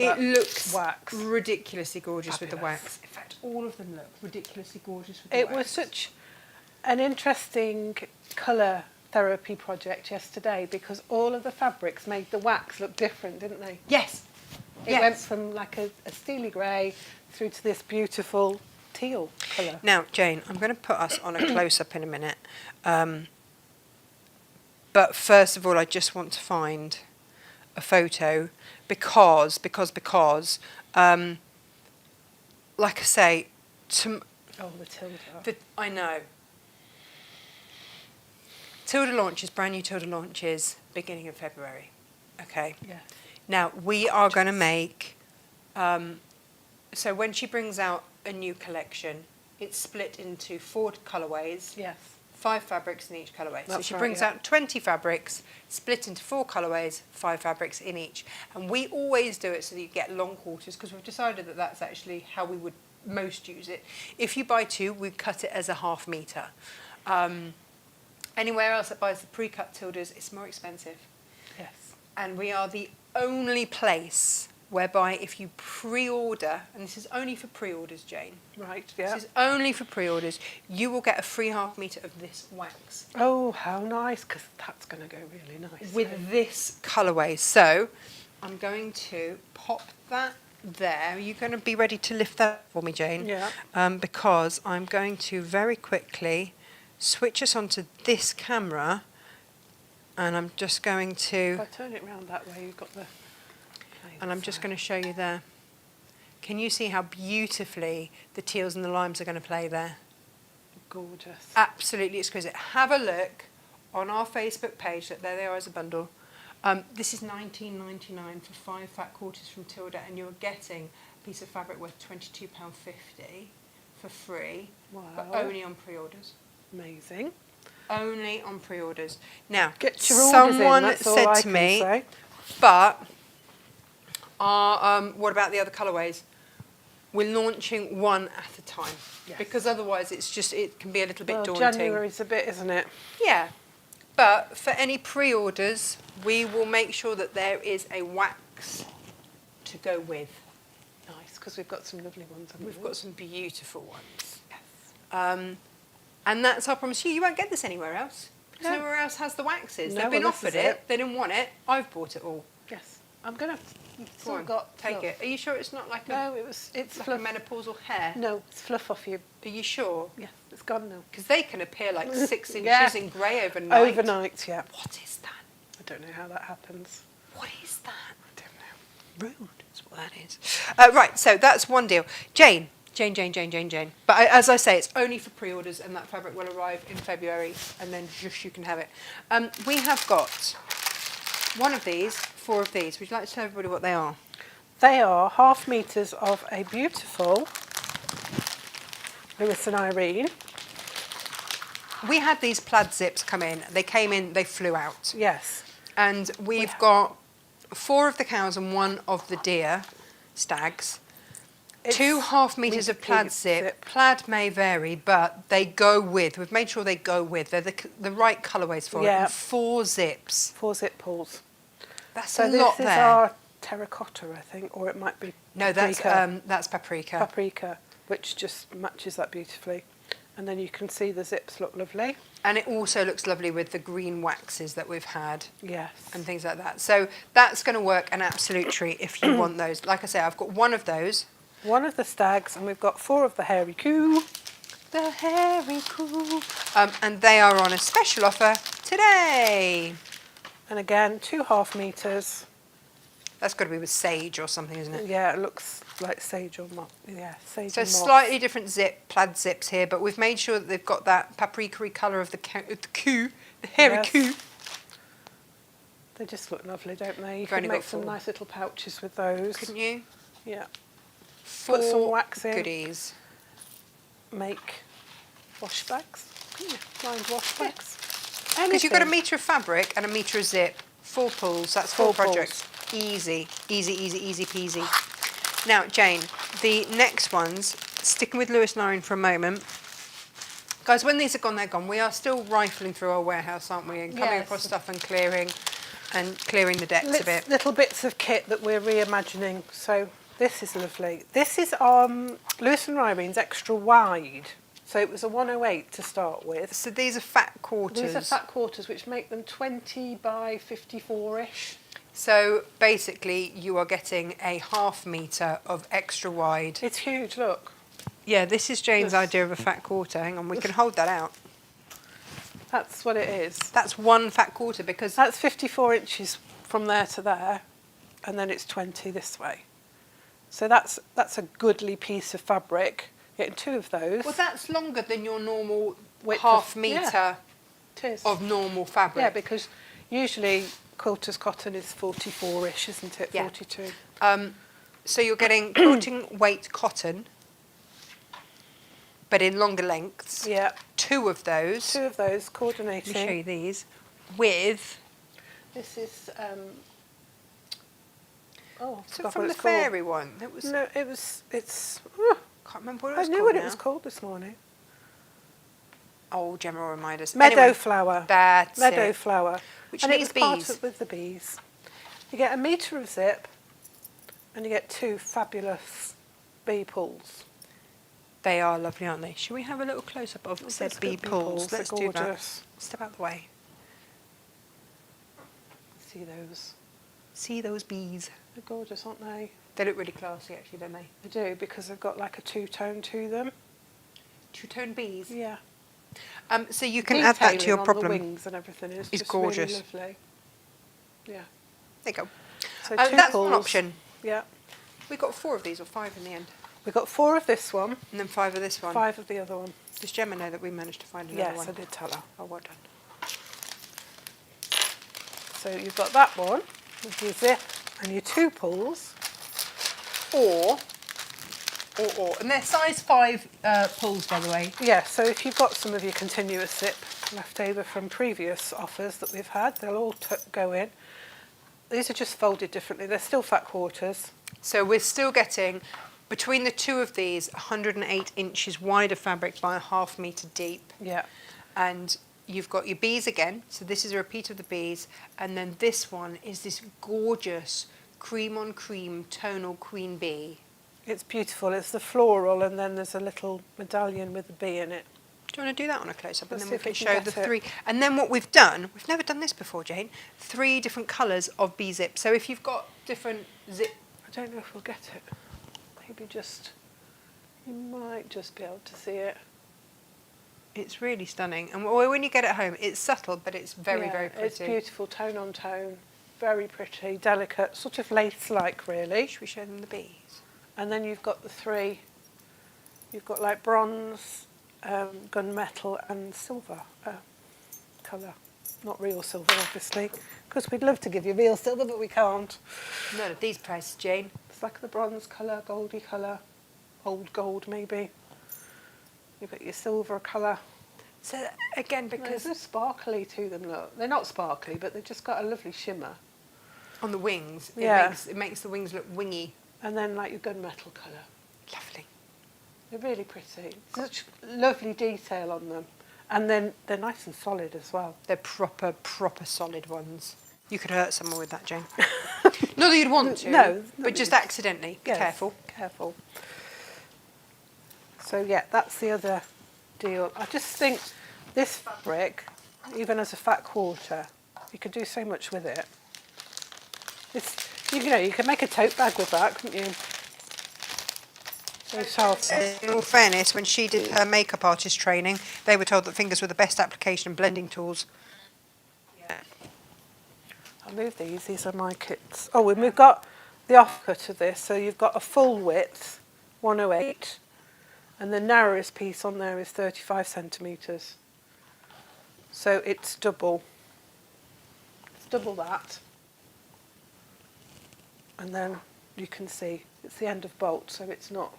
It looks wax. ridiculously gorgeous Fabulous. with the wax. In fact, all of them look ridiculously gorgeous with the wax. It was such an interesting colour therapy project yesterday because all of the fabrics made the wax look different, didn't they? Yes. It went from like a steely grey through to this beautiful teal colour. Now, Jane, I'm going to put us on a close-up in a minute. But first of all, I just want to find a photo because, like I say, the Tilda. I know. Tilda launches, brand new Tilda launches, beginning of February. Okay. Yeah. Now, we are going to make, so when she brings out a new collection, it's split into 4 colourways. Yes. 5 fabrics in each colourway. So That's she right, brings out 20 fabrics, split into 4 colourways, 5 fabrics in each. And we always do it so that you get long quarters because we've decided that that's actually how we would most use it. If you buy 2, we cut it as a ½ metre. Anywhere else that buys the pre-cut Tildas, it's more expensive. Yes. And we are the only place whereby if you pre-order, and this is only for pre-orders, Jane. Right, yeah. This is only for pre-orders, you will get a free ½ metre of this wax. Oh, how nice, because that's going to go really nice. With this colourway. So I'm going to pop that there. Are you going to be ready to lift that for me, Jane? Yeah. Because I'm going to very quickly switch us onto this camera and I'm just going to... If I turn it round that way, you've got the... And I'm just going to show you there. Can you see how beautifully the teals and the limes are going to play there? Gorgeous. Absolutely exquisite. Have a look on our Facebook page. That there they are as a bundle. This is $19.99 for 5 fat quarters from Tilda, and you're getting a piece of fabric worth £22.50 for free, Wow. but only on pre-orders. Amazing. Only on pre-orders. Now, Get your orders in, someone that's all said I to can me, say. but what about the other colourways? We're launching one at a time, Yes. because otherwise it can be a little bit Well, daunting. January's a bit, isn't it? Yeah, but for any pre-orders, we will make sure that there is a wax to go with. Nice, because we've got some lovely ones. We've got some beautiful ones. Yes. And that's our promise to you. You won't get this anywhere else. Because No. nowhere else has the waxes. No, They've been well, this offered is it. it. They didn't want it. I've bought it all. Yes. I'm going to... Go Still on, got take fluff. it. Are you sure it's not like No, it's it's like fluff. a menopausal hair? No, it's fluff off you. Are you sure? Yeah, it's gone now. Because they can appear like 6 inches Yeah. in grey overnight. Overnight, yeah. What is that? I don't know how that happens. What is that? I don't know. Rude is what that is. Right, so that's one deal. Jane. But as I say, it's only for pre-orders, and that fabric will arrive in February, and then just you can have it. We have got 1 of these, 4 of these. Would you like to tell everybody what they are? They are ½ metres of a beautiful Lewis and Irene. We had these plaid zips come in. They came in, they flew out. Yes. And we've got 4 of the cows and 1 of the deer, stags. It's 2 ½ metres of plaid zip. Plaid may vary, but they go with. We've made sure they go with. They're the right colourways for it. Yeah. And 4 zips. 4 zip pulls. That's So a this lot is there. our terracotta, I think, or it might be No, paprika. that's paprika. Paprika, which just matches that beautifully. And then you can see the zips look lovely. And it also looks lovely with the green waxes that we've had. Yes. And things like that. So that's going to work an absolute treat if you want those. Like I say, I've got 1 of those. 1 of the stags, and we've got 4 of the hairy coo. The hairy coo. And they are on a special offer today. And again, 2 ½ metres. That's got to be with sage or something, isn't it? Yeah, it looks like sage or moss. Yeah, sage So and moss. slightly different plaid zips here, but we've made sure that they've got that paprika-y colour of the coo, the hairy Yes. coo. They just look lovely, don't they? You We've only could make got some 4. nice little pouches with those. Couldn't you? Yeah. 4 Put some wax in. goodies. Make wash bags. Lined wash Yeah. bags. Because you've got a Anything. metre of fabric and a metre of zip, 4 pulls, that's 4 4 pulls. projects. Easy peasy. Now, Jane, the next ones, sticking with Lewis and Irene for a moment. Guys, when these are gone, they're gone. We are still rifling through our warehouse, aren't we? And coming Yes. across stuff and clearing. and clearing the decks a bit. Little bits of kit that we're reimagining. So this is lovely. This is Lewis and Irene's extra wide. So it was a 108 to start with. So these are fat quarters. These are fat quarters, which make them 20 by 54-ish. So basically you are getting a ½ metre of extra wide. It's huge, look. Yeah, this is Jane's idea of a fat quarter. Hang on, we can hold that out. That's what it is. That's one fat quarter because... That's 54 inches from there to there, and then it's 20 this way. So that's a goodly piece of fabric. Getting 2 of those. Well, that's longer than your normal Width ½ of- metre It is. of normal fabric. Yeah, because usually quilter's cotton is 44-ish, isn't it? Yeah. 42. So you're getting quilting weight cotton, but in longer lengths. Yeah. 2 of those. 2 of those, Let coordinating. me show you these. With... This is... oh, I So forgot from what the it's called. fairy one. It was... No, it's... Can't remember what it I was knew called what now. it was called this morning. Oh, Gemma will remind us. Meadow Anyway, flower. that's Meadow it. flower. Which and it needs was part bees. of with the bees. You get 1 metre of zip, and you get 2 fabulous bee pulls. They are lovely, aren't they? Shall we have a little close-up of said bee pulls? They're Let's do that. gorgeous. Step out the way. See those? See those bees. They're gorgeous, aren't they? They look really classy, actually, don't they? They do, because they've got like a 2-tone to them. Two-tone bees. Yeah. So you can add that to your Detailing on problem. the wings and everything is It's just gorgeous. really lovely. Yeah. There you go. So 2 That's pulls. one option. Yeah. We got 4 of these, or 5 in the end, We got 4 of this one, and then 5 of this one. 5 of the other one. Does Gemma know that we managed to find another Yes, one? I did tell her. Oh, well done. So you've got that one with your zip and your 2 pulls. Or, and they're size 5 pulls, by the way. Yeah, so if you've got some of your continuous zip left over from previous offers that we've had, they'll all go in. These are just folded differently. They're still fat quarters. So we're still getting, between the 2 of these, 108 inches wide of fabric by a ½ metre deep. Yeah. And you've got your bees again, so this is a repeat of the bees, and then this one is this gorgeous cream on cream tonal queen bee. It's beautiful. It's the floral, and then there's a little medallion with a bee in it. Do you want to do that on a close-up, and Let's then we see if can we show can the get it. 3. And then what we've done, we've never done this before, Jane, 3 different colours of bee zip. So if you've got different zip, I don't know if we'll get it. Maybe just, you might just be able to see it. it's really stunning. And when you get it home, it's subtle, but it's very, Yeah, very pretty. It's beautiful, tone on tone, very pretty, delicate, sort of lace-like really. Should we show them the bees? And then you've got the 3, you've got like bronze, gunmetal and silver colour. Not real silver, obviously, because we'd love to give you real silver, but we can't. None of these prices, Jane. It's like the bronze colour, goldy colour, old gold maybe. You've got your silver colour. So again, because There's a sparkly to them, look. They're not sparkly, but they've just got a lovely shimmer. on the wings, Yeah. it makes the wings look wingy. And then like your gunmetal colour. Lovely. They're really pretty. Such lovely detail on them. And then they're nice and solid as well. They're proper solid ones. You could hurt someone with that, Jane. Not that you'd want to, No, but just accidentally. Be Yes, careful. Careful. So yeah, that's the other deal. I just think this fabric, even as a fat quarter, you could do so much with it. It's, you know, you could make a tote bag with that, couldn't you? So soft. In all fairness, when she did her makeup artist training, they were told that fingers were the best application and blending tools. I'll move these. These are my kits. Oh, and we've got the offcut of this. So you've got a full width, 108, and the narrowest piece on there is 35 centimetres. So it's double. It's double that. And then you can see it's the end of bolt, so it's not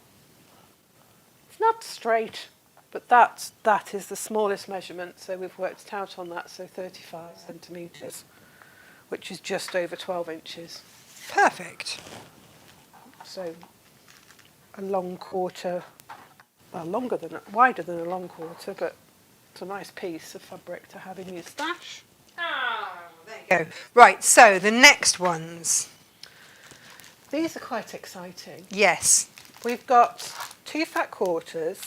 straight, but that is the smallest measurement. So we've worked it out on that. So 35 centimetres, which is just over 12 inches. Perfect. So a long quarter, well, wider than a long quarter, but it's a nice piece of fabric to have in your stash. Oh, there you go. Right, so the next ones. These are quite exciting. Yes. We've got 2 fat quarters.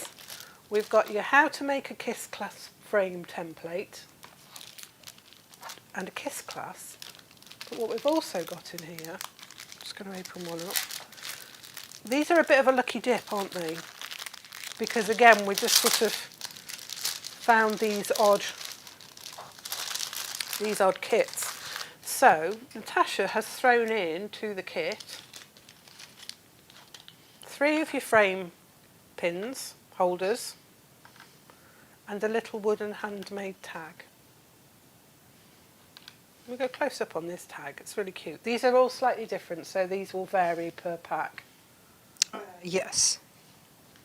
We've got your how to make a Kiss-clasp frame template and a Kiss-clasp. But what we've also got in here, I'm just going to open one up. These are a bit of a lucky dip, aren't they? Because again, we just sort of found these odd kits. So Natasha has thrown in to the kit 3 of your frame pins, holders, and a little wooden handmade tag. We'll go close up on this tag, it's really cute. These are all slightly different, so these will vary per pack. Yes.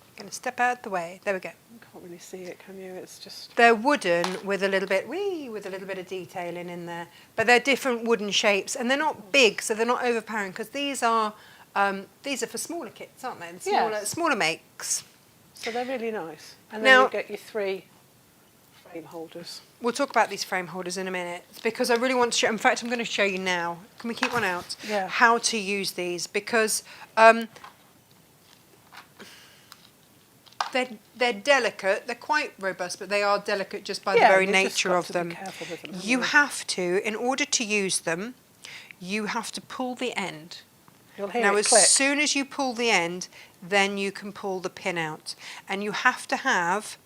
I'm going to step out the way. There we go. You can't really see it, can you? It's just... They're wooden with a little bit of detailing in there. But they're different wooden shapes, and they're not big, so they're not overpowering, because these are for smaller kits, aren't they? Smaller makes. So they're really nice. And then you get your 3 frame holders. We'll talk about these frame holders in a minute, because I really want to show, in fact, I'm going to show you now. Can we keep one out? Yeah. How to use these, because they're delicate. They're quite robust, but they are delicate just by the very nature of them. You have to, in order to use them, you have to pull the end. You'll hear now, it click. as soon as you pull the end, then you can pull the pin out. And you have to have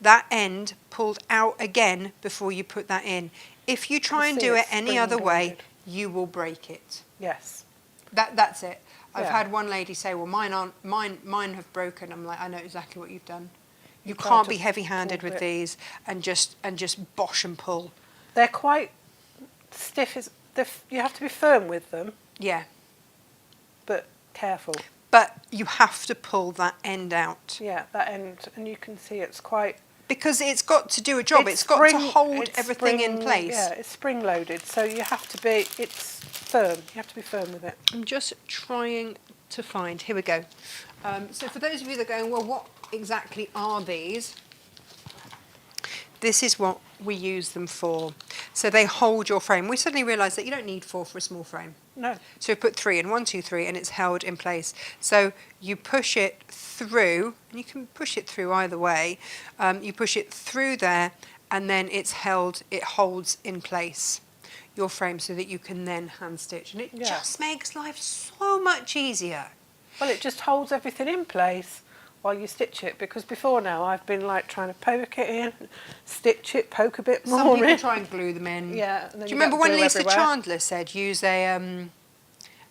that end pulled out again before you put that in. If you try and do it any other way, you will break it. Yes. That's it. I've had one lady say, "Well, mine have broken." I'm like, "I know exactly what you've done. You can't be heavy-handed with these and just bosh and pull." They're quite stiff. You have to be firm with them. Yeah. But careful. But you have to pull that end out. Yeah, that end, and you can see it's quite... Because it's got to do a job. It's got to hold everything in place. Yeah, it's spring-loaded, so you have to be... It's firm. You have to be firm with it. I'm just trying to find... Here we go. So for those of you that are going, well, what exactly are these? This is what we use them for. So they hold your frame. We suddenly realised that you don't need 4 for a small frame. No. So we put 3 in, 1, 2, 3, and it's held in place. So you push it through, and you can push it through either way. You push it through there, and then it holds in place your frame so that you can then hand stitch. And it just makes life so much easier. Well, it just holds everything in place while you stitch it, because before now I've been like trying to poke it in, stitch it, poke a bit more. Some people try and glue them in. Yeah. Do you remember when Lisa Chandler said use a and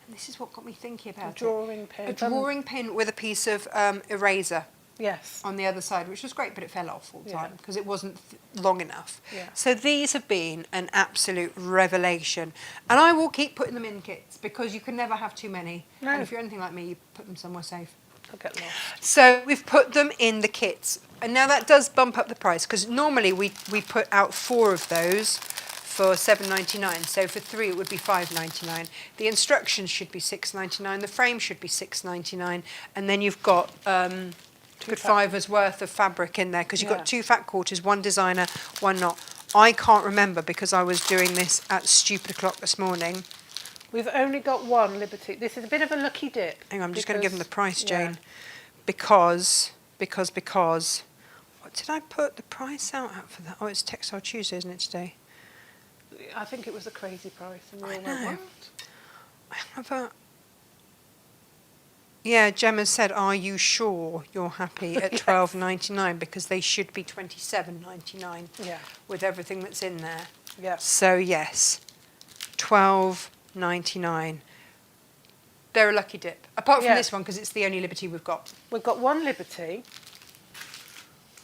this is what got me thinking about a drawing pin. A drawing pin with a piece of eraser. Yes. On the other side, which was great, but it fell off all the time because it wasn't long enough. Yeah. So these have been an absolute revelation, and I will keep putting them in kits because you can never have too many. No. And if you're anything like me, you put them somewhere safe. I'll get lost. So we've put them in the kits, and now that does bump up the price because normally we put out 4 of those for $7.99. So for 3 it would be $5.99. The instructions should be $6.99. The frame should be $6.99, and then you've got good $5's worth of fabric in there because you've got 2 fat quarters, 1 designer, 1 not. I can't remember because I was doing this at stupid o'clock this morning. We've only got 1 Liberty. This is a bit of a lucky dip. Hang on, I'm just going to give them the price, Jane. Because... What did I put the price out at for that? Oh, it's Textile Tuesday, isn't it, today? I think it was a crazy price. And I know. I have a... Yeah, Gemma said, are you sure you're happy at $12.99 because they should be $27.99 with everything that's in there. Yeah. So, yes, $12.99. They're a lucky dip. Apart from this one, because it's the only Liberty we've got. We've got 1 Liberty.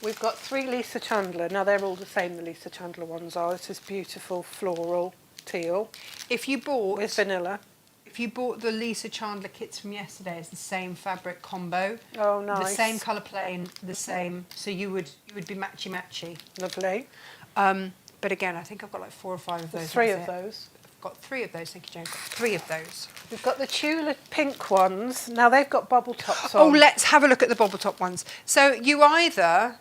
We've got 3 Lisa Chandler. Now, they're all the same, the Lisa Chandler ones are. It's this beautiful floral teal. If you bought... With vanilla. If you bought the Lisa Chandler kits from yesterday, it's the same fabric combo. Oh, nice. The same colour plain, the same. So you would be matchy-matchy. Lovely. But again, I think I've got like 4 or 5 of those. 3 of those. I've got 3 of those, thank you, Jane. 3 of those. We've got the Tula pink ones. Now, they've got bobble tops on. Oh, let's have a look at the bobble top ones. So you either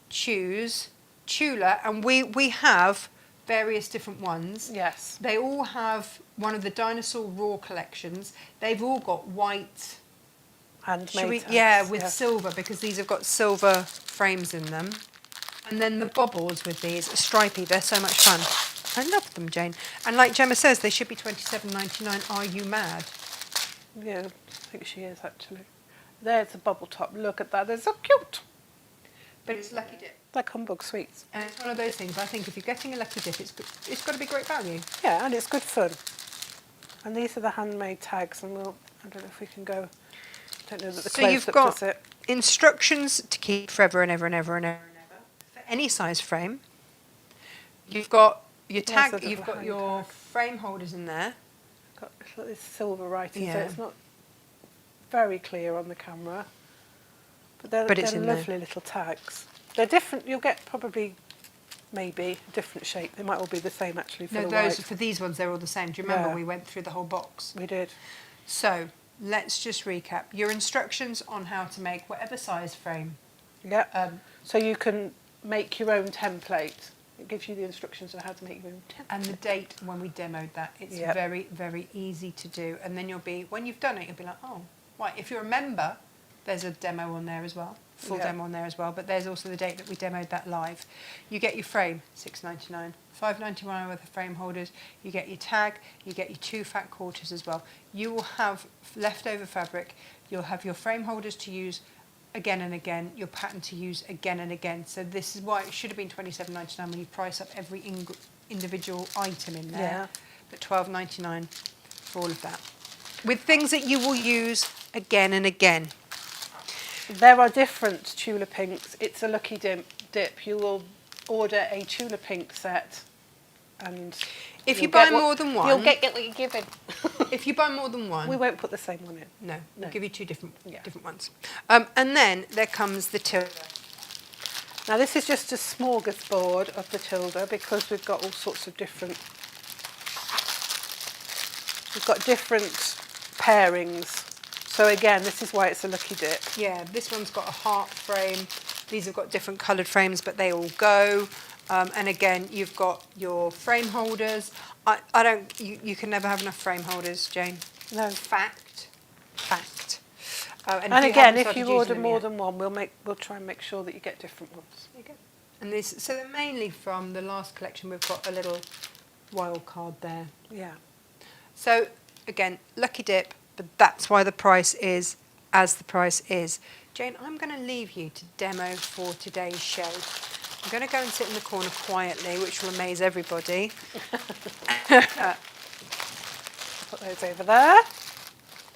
choose Tula, and we have various different ones. Yes. They all have one of the Dinosaur Raw collections. They've all got white. Handmade tags. Yeah, with silver, because these have got silver frames in them. And then the bobbles with these are stripy. They're so much fun. I love them, Jane. And like Gemma says, they should be $27.99. Are you mad? Yeah, I think she is actually. There's a bubble top. Look at that. They're so cute. But it's Lucky Dip. Like humbug sweets. And it's one of those things, I think if you're getting a Lucky Dip, it's got to be great value. Yeah, and it's good fun. And these are the handmade tags, and I don't know if we can go, I don't know that the close-up does it. Instructions to keep forever and ever and ever and ever and ever. For any size frame. You've got your tag, you've got your frame holders in there. Got this silver writing, so Yeah. it's not very clear on the camera. But they're it's in lovely little tags. They're different. You'll get probably, maybe, a different shape. They might all be the same actually for No, the those white. for these ones they're all the same. Do you remember Yeah. we went through the whole box? We did. So let's just recap. Your instructions on how to make whatever size frame. Yeah. So you can make your own template. It gives you the instructions on how to make your own template. And the date when we demoed that. It's Yep. very, very easy to do. And then when you've done it, you'll be like, oh, right. If you're a member, there's a demo on there as well. Full demo on there as well. But there's also the date that we demoed that live. You get your frame, $6.99. $5.99 worth of frame holders. You get your tag. You get your 2 fat quarters as well. You will have leftover fabric. You'll have your frame holders to use again and again, your pattern to use again and again. So this is why it should have been $27.99 when you price up every individual item in there. Yeah. But $12.99 for all of that. With things that you will use again and again. There are different Tula Pinks. It's a Lucky Dip. You will order a Tula Pink set, and if you buy more than one, you'll get what you're given. If you buy more than one, We won't put the same one in. no, we'll give you 2 different ones. And then there comes the Tilda. Now this is just a smorgasbord of the Tilda, because we've got all sorts of different. We've got different pairings. So again, this is why it's a Lucky Dip. Yeah, this one's got a heart frame. These have got different coloured frames, but they all go. And again, you've got your frame holders. You can never have enough frame holders, Jane. No. Fact. And if again, if if you order more than one, we'll try and make sure that you get different ones. There you go. And so they're mainly from the last collection. We've got a little wild card there. Yeah. So again, Lucky Dip, but that's why the price is as the price is. Jane, I'm going to leave you to demo for today's show. I'm going to go and sit in the corner quietly, which will amaze everybody. Put those over there.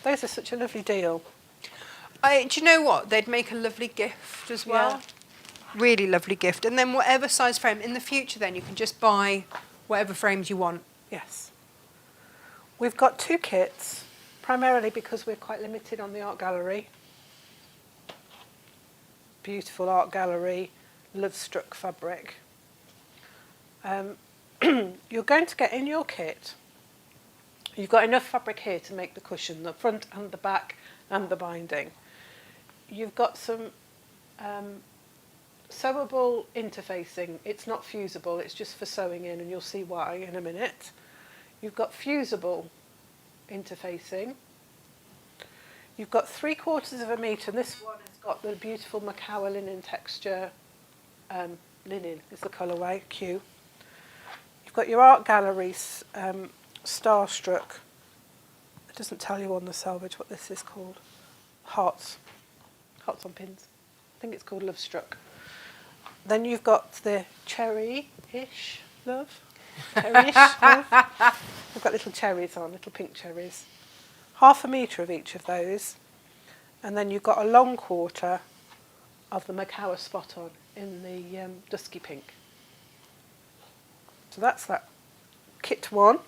Those are such a lovely deal. Do you know what? They'd make a lovely gift as well. Yeah. Really lovely gift. And then whatever size frame, in the future then you can just buy whatever frames you want. Yes. We've got 2 kits, primarily because we're quite limited on the art gallery. Beautiful art gallery, love-struck fabric. You're going to get in your kit, you've got enough fabric here to make the cushion, the front and the back and the binding. You've got some sewable interfacing. It's not fusible, it's just for sewing in, and you'll see why in a minute. You've got fusible interfacing. You've got 3/4 metre, and this one has got the beautiful Macawa linen texture. Linen is the colourway, Q. You've got your art gallery Starstruck. It doesn't tell you on the selvage what this is called. Hearts on pins. I think it's called Love Struck. Then you've got the cherry-ish love. Cherry-ish love. We've got little cherries on, little pink cherries. 1/2 metre of each of those. And then you've got a long quarter of the Macawa spot on in the dusky pink. So that's that kit 1,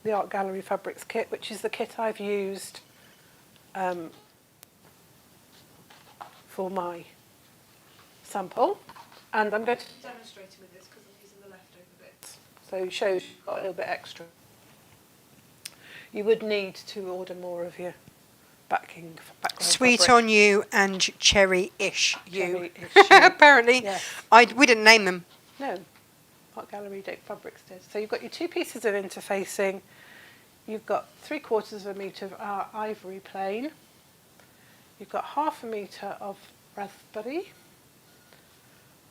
the Art Gallery Fabrics kit, which is the kit I've used for my sample. And I'm going to be demonstrating with this because I'm using the leftover bits. So it shows you've got a little bit extra. You would need to order more of your background Sweet fabric. on you and cherry-ish you. Cherry-ish, yeah. Apparently. Yes. We didn't name them. No, what Gallery Date Fabrics did. So you've got your 2 pieces of interfacing. You've got 3/4 metre of our ivory plain. You've got 1/2 metre of raspberry,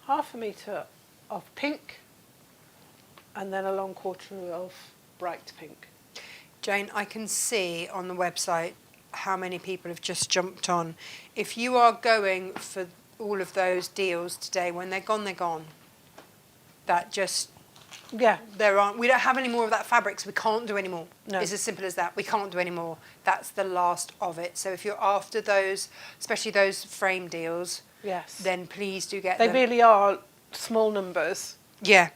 1/2 metre of pink, and then a long quarter of bright pink. Jane, I can see on the website how many people have just jumped on. If you are going for all of those deals today, when they're gone, they're gone. That just, Yeah. we don't have any more of that fabric, so we can't do any more. No. It's as simple as that. We can't do any more. That's the last of it. So if you're after those, especially those frame deals, Yes. then please do get They them. really are small numbers, Yeah.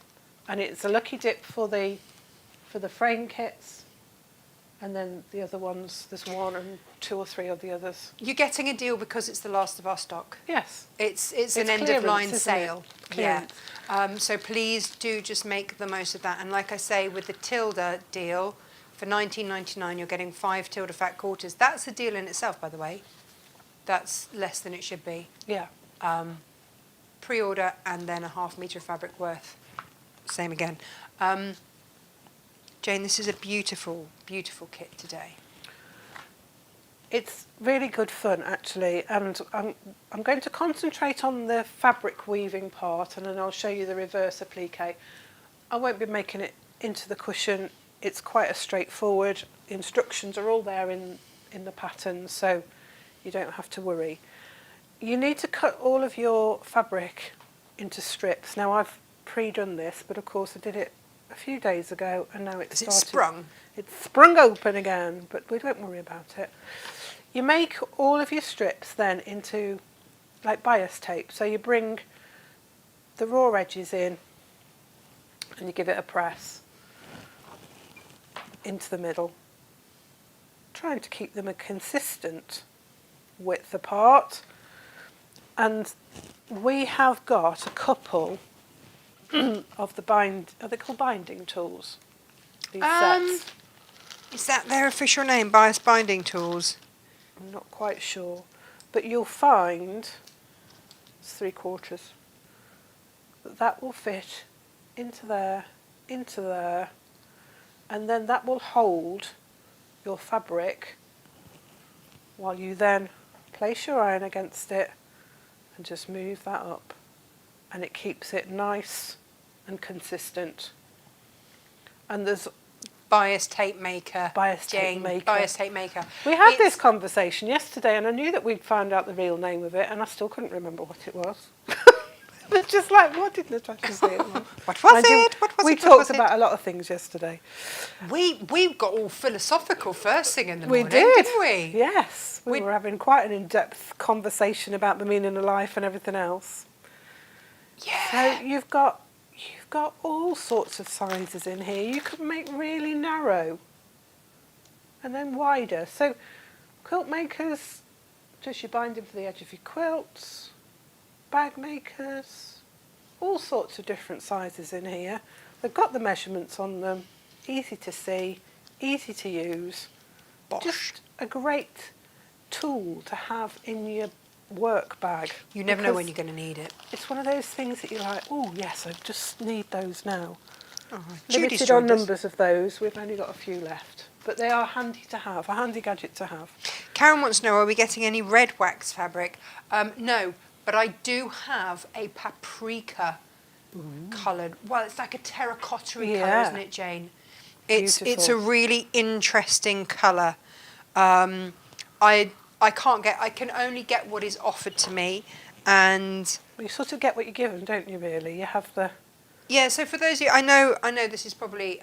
and it's a lucky dip for the frame kits, and then the other ones, there's 1 and 2 or 3 of the others. You're getting a deal because it's the last of our stock. Yes. It's an It's end of clearance, line isn't it? sale. Yeah. Clearance. So please do just make the most of that. And like I say, with the Tilda deal, for $19.99 you're getting 5 Tilda fat quarters. That's a deal in itself, by the way. That's less than it should be. Yeah. Pre-order and then a 1/2 metre of fabric worth. Same again. Jane, this is a beautiful, beautiful kit today. It's really good fun, actually, and I'm going to concentrate on the fabric weaving part, and then I'll show you the reverse applique. I won't be making it into the cushion. It's quite a straightforward. The instructions are all there in the pattern, so you don't have to worry. You need to cut all of your fabric into strips. Now, I've pre-done this, but of course I did it a few days ago, and now it's started. Sprung? It's sprung open again, but we don't worry about it. You make all of your strips then into like bias tape. So you bring the raw edges in and you give it a press into the middle, trying to keep them a consistent width apart. And we have got a couple of the are they called binding tools? These sets. Is that their official name, Bias Binding Tools? I'm not quite sure, but you'll find it's 3/4 that will fit into there, and then that will hold your fabric while you then place your iron against it and just move that up, and it keeps it nice and consistent. And there's Bias Tape Maker. Bias Tape Jane, Maker. Bias Tape Maker. We had this conversation yesterday, and I knew that we'd found out the real name of it, and I still couldn't remember what it was. It's just like, what did Natasha say it was? What was it? What was we it? talked about a lot of things yesterday. We got all philosophical first thing in the We morning, did. didn't we? Yes. We were having quite an in-depth conversation about the meaning of life and everything else. Yeah. So you've got all sorts of sizes in here. You could make really narrow and then wider. So quilt makers, just your binding for the edge of your quilts, bag makers, all sorts of different sizes in here. They've got the measurements on them, easy to see, easy to use. Bosh. Just a great tool to have in your work bag. You never know when you're going to need it. It's one of those things that you're like, oh yes, I just need those now. Oh, Limited on numbers of those. We've only got a few left, but they are handy to have, a handy gadget to have. Karen wants to know, are we getting any red wax fabric? No, but I do have a paprika coloured. Well, it's like a terracotta-y colour, Yeah. isn't it, Jane? It's a Beautiful. really interesting colour. I can only get what is offered to me, and You sort of get what you're given, don't you? Really, you have the. yeah. So for those of you, I know this is probably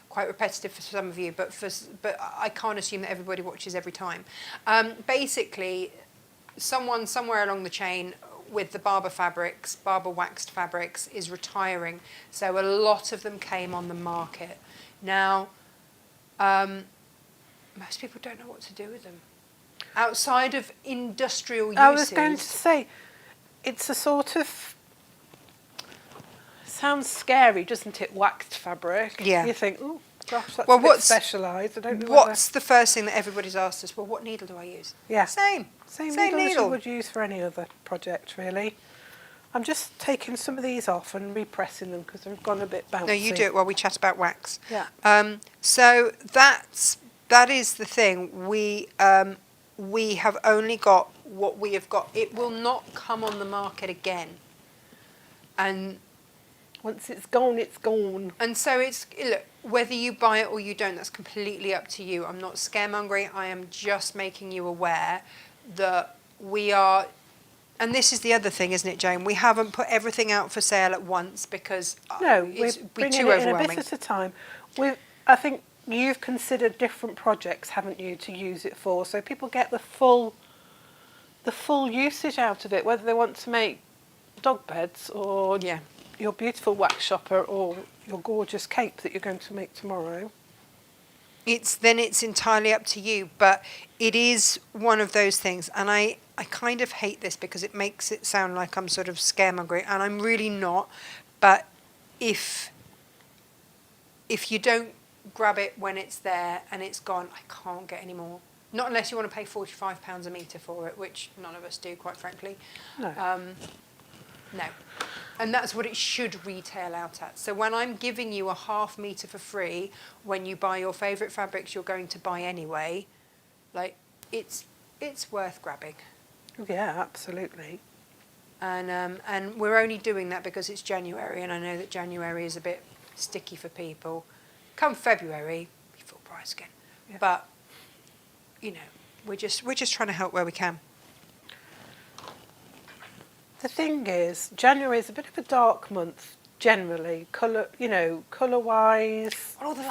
quite repetitive for some of you, but I can't assume that everybody watches every time. Basically, someone somewhere along the chain with the Barber waxed fabrics is retiring, so a lot of them came on the market. Now, most people don't know what to do with them. Outside of industrial uses. I was going to say, it's a sort of. Sounds scary, doesn't it? Waxed fabric. Yeah. You think, oh gosh, that's Well, a bit what's- specialised. I don't know. What's the first thing that everybody's asked us? Well, what needle do I use? Yeah. Same Same needle. needle as you would use for any other project, really. I'm just taking some of these off and repressing them because they've gone a bit bouncy. No, you do it while we chat about wax. Yeah. So that is the thing. We have only got what we have got. It will not come on the market again. And once it's gone, it's gone. And so look, whether you buy it or you don't, that's completely up to you. I'm not scaremongering. I am just making you aware that we are. And this is the other thing, isn't it, Jane? We haven't put everything out for sale at once because no, we're it'd be bringing too it in a overwhelming. bit at a time. I think you've considered different projects, haven't you, to use it for, so people get the full usage out of it, whether they want to make dog beds or your beautiful wax shopper or your gorgeous cape that you're going to make tomorrow. It's entirely up to you, but it is one of those things, and I kind of hate this because it makes it sound like I'm sort of scaremongering, and I'm really not. But if you don't grab it when it's there and it's gone, I can't get any more. Not unless you want to pay £45 a metre for it, which none of us do, quite frankly. No. No. And that's what it should retail out at. So when I'm giving you a half metre for free, when you buy your favourite fabrics you're going to buy anyway, like, it's worth grabbing. Yeah, absolutely. And we're only doing that because it's January, and I know that January is a bit sticky for people. Come February, be full price again. Yeah. But, you know, we're just trying to help where we can. The thing is, January is a bit of a dark month generally, colour-wise,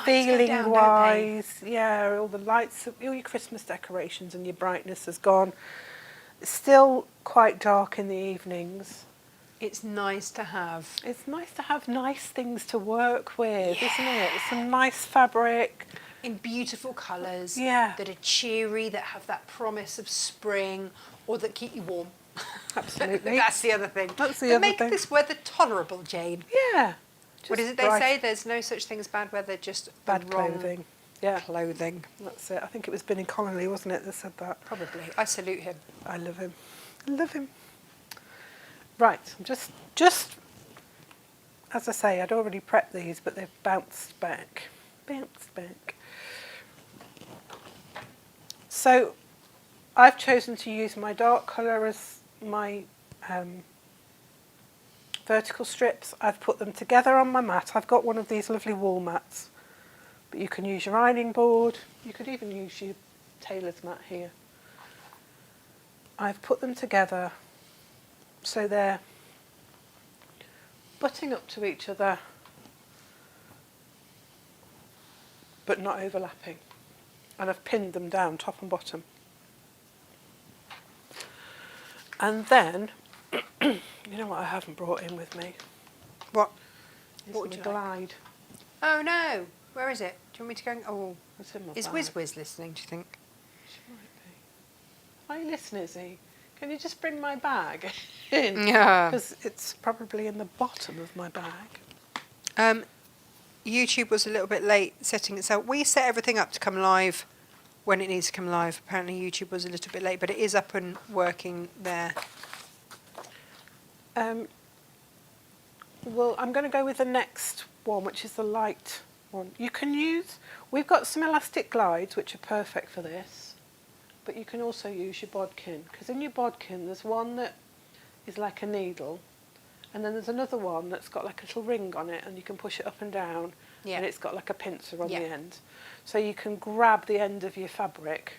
feeling-wise. Yeah, all the lights, all your Christmas decorations and your brightness has gone. It's still quite dark in the evenings. It's nice to have. It's nice to have nice things to work with, isn't it? Some nice fabric. In beautiful colours. Yeah. That are cheery, that have that promise of spring, or that keep you warm. Absolutely. That's the other thing. That's the other make thing. this weather tolerable, Jane. Yeah. What is it they say? There's no such thing as bad weather, just bad the wrong clothing. Yeah. Clothing. That's it. I think it was Binny Connolly, wasn't it, that said that? Probably. I salute him. I love him. I love him. Right. I'm just as I say, I'd already prepped these, but they've bounced back. So I've chosen to use my dark colour as my vertical strips. I've put them together on my mat. I've got one of these lovely wall mats, but you can use your ironing board. You could even use your tailor's mat here. I've put them together so they're butting up to each other but not overlapping, and I've pinned them down top and bottom. And then, you know what I haven't brought in with me? What? Is What would my you glide. Oh no! Where is it? Do you want me to go? Oh, It's in my is bag. Wiz Wiz listening? Do you think? She might be. Are you listening, Izzy? Can you just bring my bag in? Yeah. Because it's probably in the bottom of my bag. YouTube was a little bit late setting itself. We set everything up to come live when it needs to come live. Apparently YouTube was a little bit late, but it is up and working there. Well, I'm going to go with the next one, which is the light one. You can use, we've got some elastic glides, which are perfect for this, but you can also use your bodkin, because in your bodkin there's one that is like a needle, and then there's another one that's got like a little ring on it, and you can push it up and down, and it's got like a pincer on the end. So you can grab the end of your fabric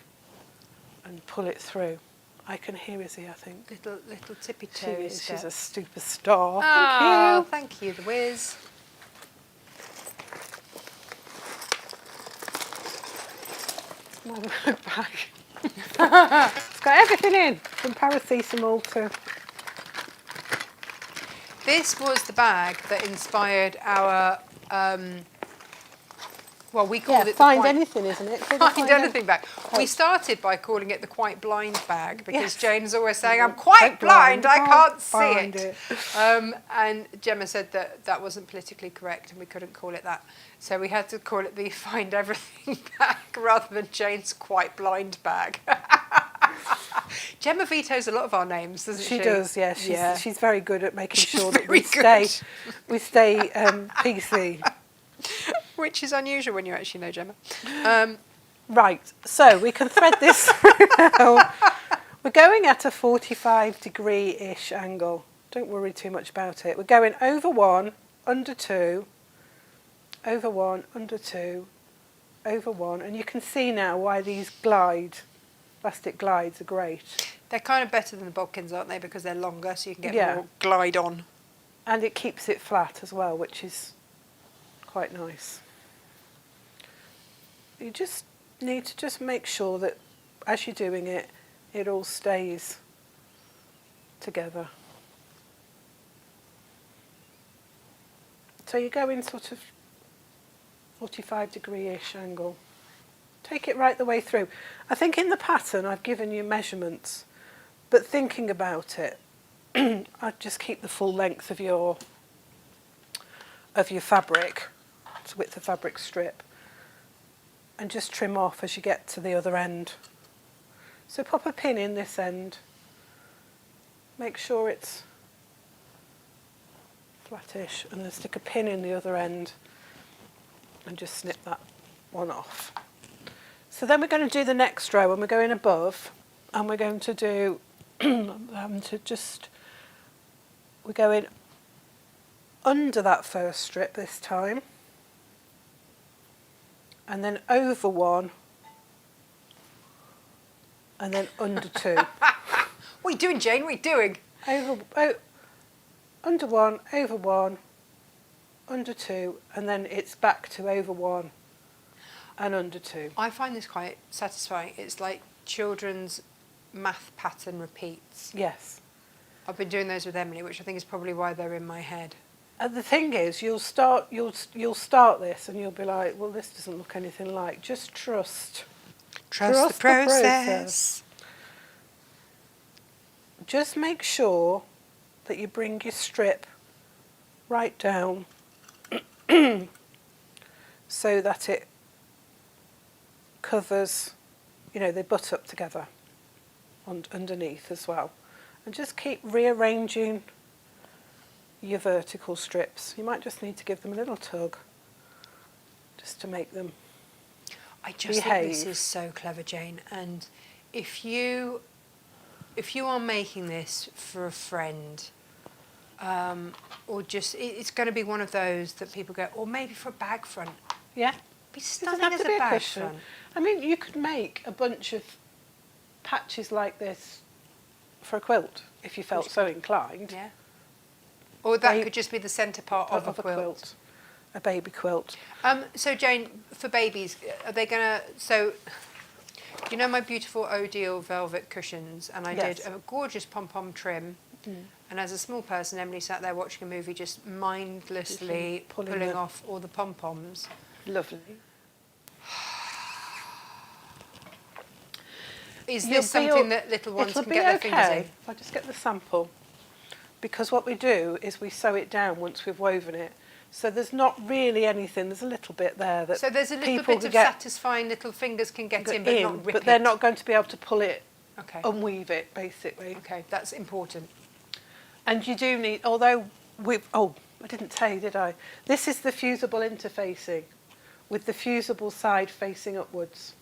and pull it through. I can hear Izzy, I think. Little tippy toes. She's a superstar. Oh, thank you, the Wiz. My work bag. It's got everything in, from paracetamol to... This was the bag that inspired our, well, we called it the Find Anything, isn't it? Find Anything bag. We started by calling it the Quite Blind bag because Jane's always saying, I'm quite blind, I can't see it. And Gemma said that wasn't politically correct and we couldn't call it that. So we had to call it the Find Everything bag rather than Jane's Quite Blind bag. Gemma vetoes a lot of our names, doesn't she? She does, yeah. She's very good at making sure that very we stay PC. Which is unusual when you actually know Gemma. Right, so we can thread this through now. We're going at a 45-degree-ish angle. Don't worry too much about it. We're going over 1, under 2, over 1, under 2, over 1. And you can see now why these plastic glides are great. They're kind of better than the bodkins, aren't they? Because they're longer, so you can get more glide on. And it keeps it flat as well, which is quite nice. You just need to just make sure that as you're doing it, it all stays together. So you go in sort of 45-degree-ish angle. Take it right the way through. I think in the pattern I've given you measurements, but thinking about it, I'd just keep the full length of your fabric, it's width of fabric strip, and just trim off as you get to the other end. So pop a pin in this end, make sure it's flattish, and then stick a pin in the other end and just snip that one off. So then we're going to do the next row, and we're going above, and we're going to do we're going under that first strip this time, and then over 1, and then under 2. What are you doing, Jane? What are you doing? Under 1, over 1, under 2, and then it's back to over 1 and under 2. I find this quite satisfying. It's like children's math pattern repeats. Yes. I've been doing those with Emily, which I think is probably why they're in my head. And the thing is, you'll start this and you'll be like, well, this doesn't look anything like. Just trust the process. Just make sure that you bring your strip right down so that it covers, they butt up together underneath as well. And just keep rearranging your vertical strips. You might just need to give them a little tug just to make them I just behave. think this is so clever, Jane. And if you are making this for a friend, or just it's going to be one of those that people go, or maybe for a bag front. Yeah. Be It stunning doesn't have as to be a bag cushion. front. I mean, you could make a bunch of patches like this for a quilt if you felt so inclined. Yeah. Or that could just be the centre part of a quilt. A baby quilt. So Jane, for babies, are they gonna? So, you know my beautiful Odile velvet cushions, and I did a gorgeous pom-pom trim. And as a small person, Emily sat there watching a movie, just mindlessly pulling off all the pom-poms. Lovely. Is this something that little ones can get their fingers in? If I just get the sample. Because what we do is we sew it down once we've woven it. So there's not really anything, there's a little bit there that so there's a little people bit of satisfying little fingers can get in, but not rip but they're not going to be able to pull it, unweave it, basically. Okay, that's important. And you do need, although I didn't tell you, did I? This is the fusible interfacing, with the fusible side facing upwards.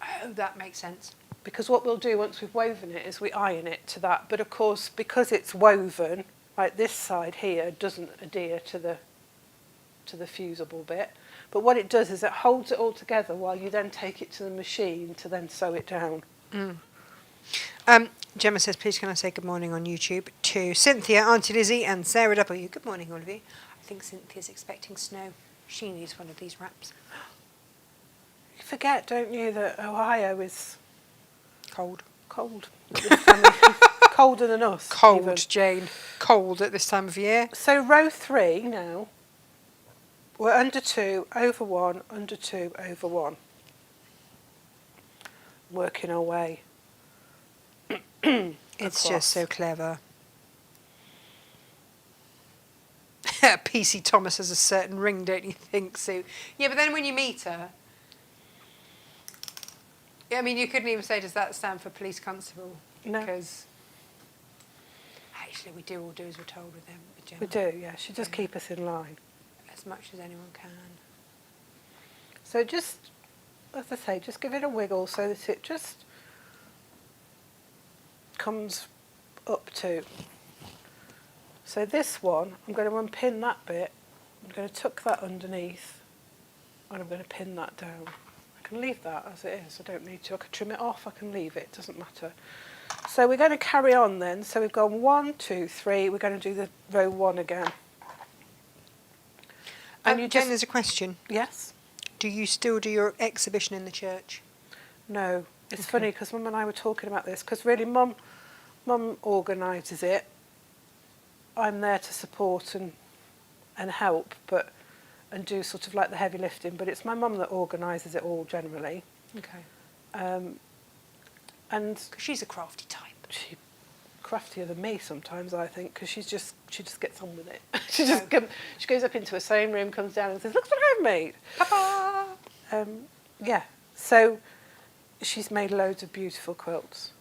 Oh, that makes sense. Because what we'll do once we've woven it is we iron it to that. But of course, because it's woven, like this side here doesn't adhere to the fusible bit. But what it does is it holds it all together while you then take it to the machine to then sew it down. Gemma says, please can I say good morning on YouTube to Cynthia, Auntie Lizzie and Sarah W. Good morning, all of you. I think Cynthia's expecting snow. She needs one of these wraps. You forget, don't you, that Ohio is Cold. Colder than us. Cold, even. Jane. Cold at this time of year. So row 3 now, we're under 2, over 1, under 2, over 1. Working our way. It's across. just so clever. PC Thomas has a certain ring, don't you think, Sue? Yeah, but then when you meet her... I mean, you couldn't even say, does that stand for police constable? No. Because actually we do all do as we're told with them. With Gemma. We do, yeah. She does keep us in line. As much as anyone can. So just, as I say, just give it a wiggle so that it just comes up to. So this one, I'm going to unpin that bit. I'm going to tuck that underneath, and I'm going to pin that down. I can leave that as it is. I don't need to. I can trim it off. I can leave it. It doesn't matter. So we're going to carry on then. So we've gone 1, 2, 3. We're going to do the row 1 again. And you Jen, just, there's a question. yes? Do you still do your exhibition in the church? No. It's funny because Mum and I were talking about this because really Mum organises it. I'm there to support and help, and do sort of like the heavy lifting. But it's my mum that organises it all generally. Okay. And Because she's a crafty type. she's craftier than me sometimes, I think, because she just gets on with it. she goes up into her sewing room, comes down and says, "Look what I've made." Papa! Yeah. So she's made loads of beautiful quilts.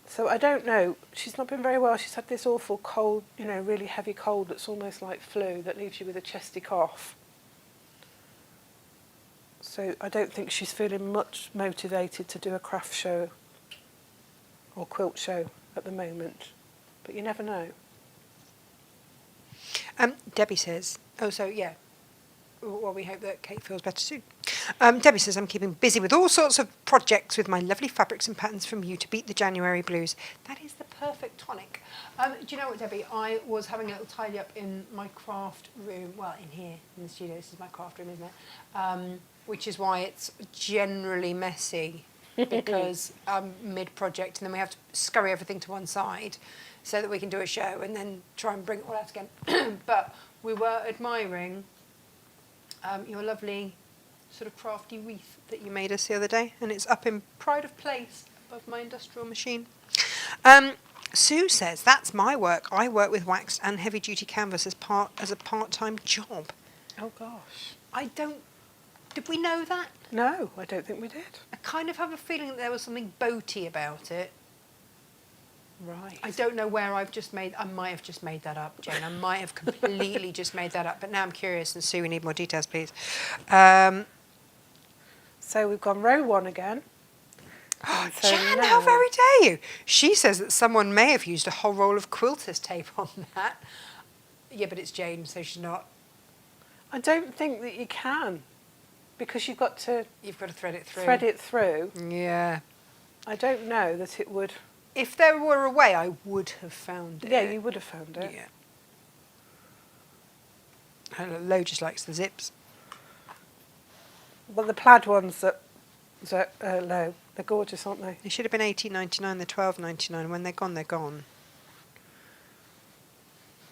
So I don't know. She's not been very well. She's had this awful cold, really heavy cold that's almost like flu that leaves you with a chesty cough. So I don't think she's feeling much motivated to do a craft show or quilt show at the moment. But you never know. Debbie says, well, we hope that Kate feels better soon. Debbie says, I'm keeping busy with all sorts of projects with my lovely fabrics and patterns from you to beat the January blues. That is the perfect tonic. Do you know what, Debbie? I was having a little tidy up in my craft room. Well, in here, in the studio. This is my craft room, isn't it? Which is why it's generally messy, because I'm mid-project and then we have to scurry everything to one side so that we can do a show and then try and bring it all out again. But we were admiring your lovely sort of crafty wreath that you made us the other day, and it's up in pride of place above my industrial machine. Sue says, that's my work. I work with waxed and heavy duty canvas as a part-time job. Oh gosh. Did we know that? No, I don't think we did. I kind of have a feeling that there was something boaty about it. Right. I don't know where I might have just made that up, Jane. I might have completely just made that up, but now I'm curious, and Sue, we need more details, please. So we've gone row 1 again. So Jan, now, how very dare you? She says that someone may have used a whole roll of quilter's tape on that. Yeah, but it's Jane, so she's not. I don't think that you can, because you've got to thread it through. thread it through. Yeah. I don't know that it would. If there were a way, I would have found it. Yeah, you would have found it. Yeah. Lo just likes the zips. Well, the plaid ones that low, they're gorgeous, aren't they? They should have been $18.99. They're $12.99. When they're gone, they're gone.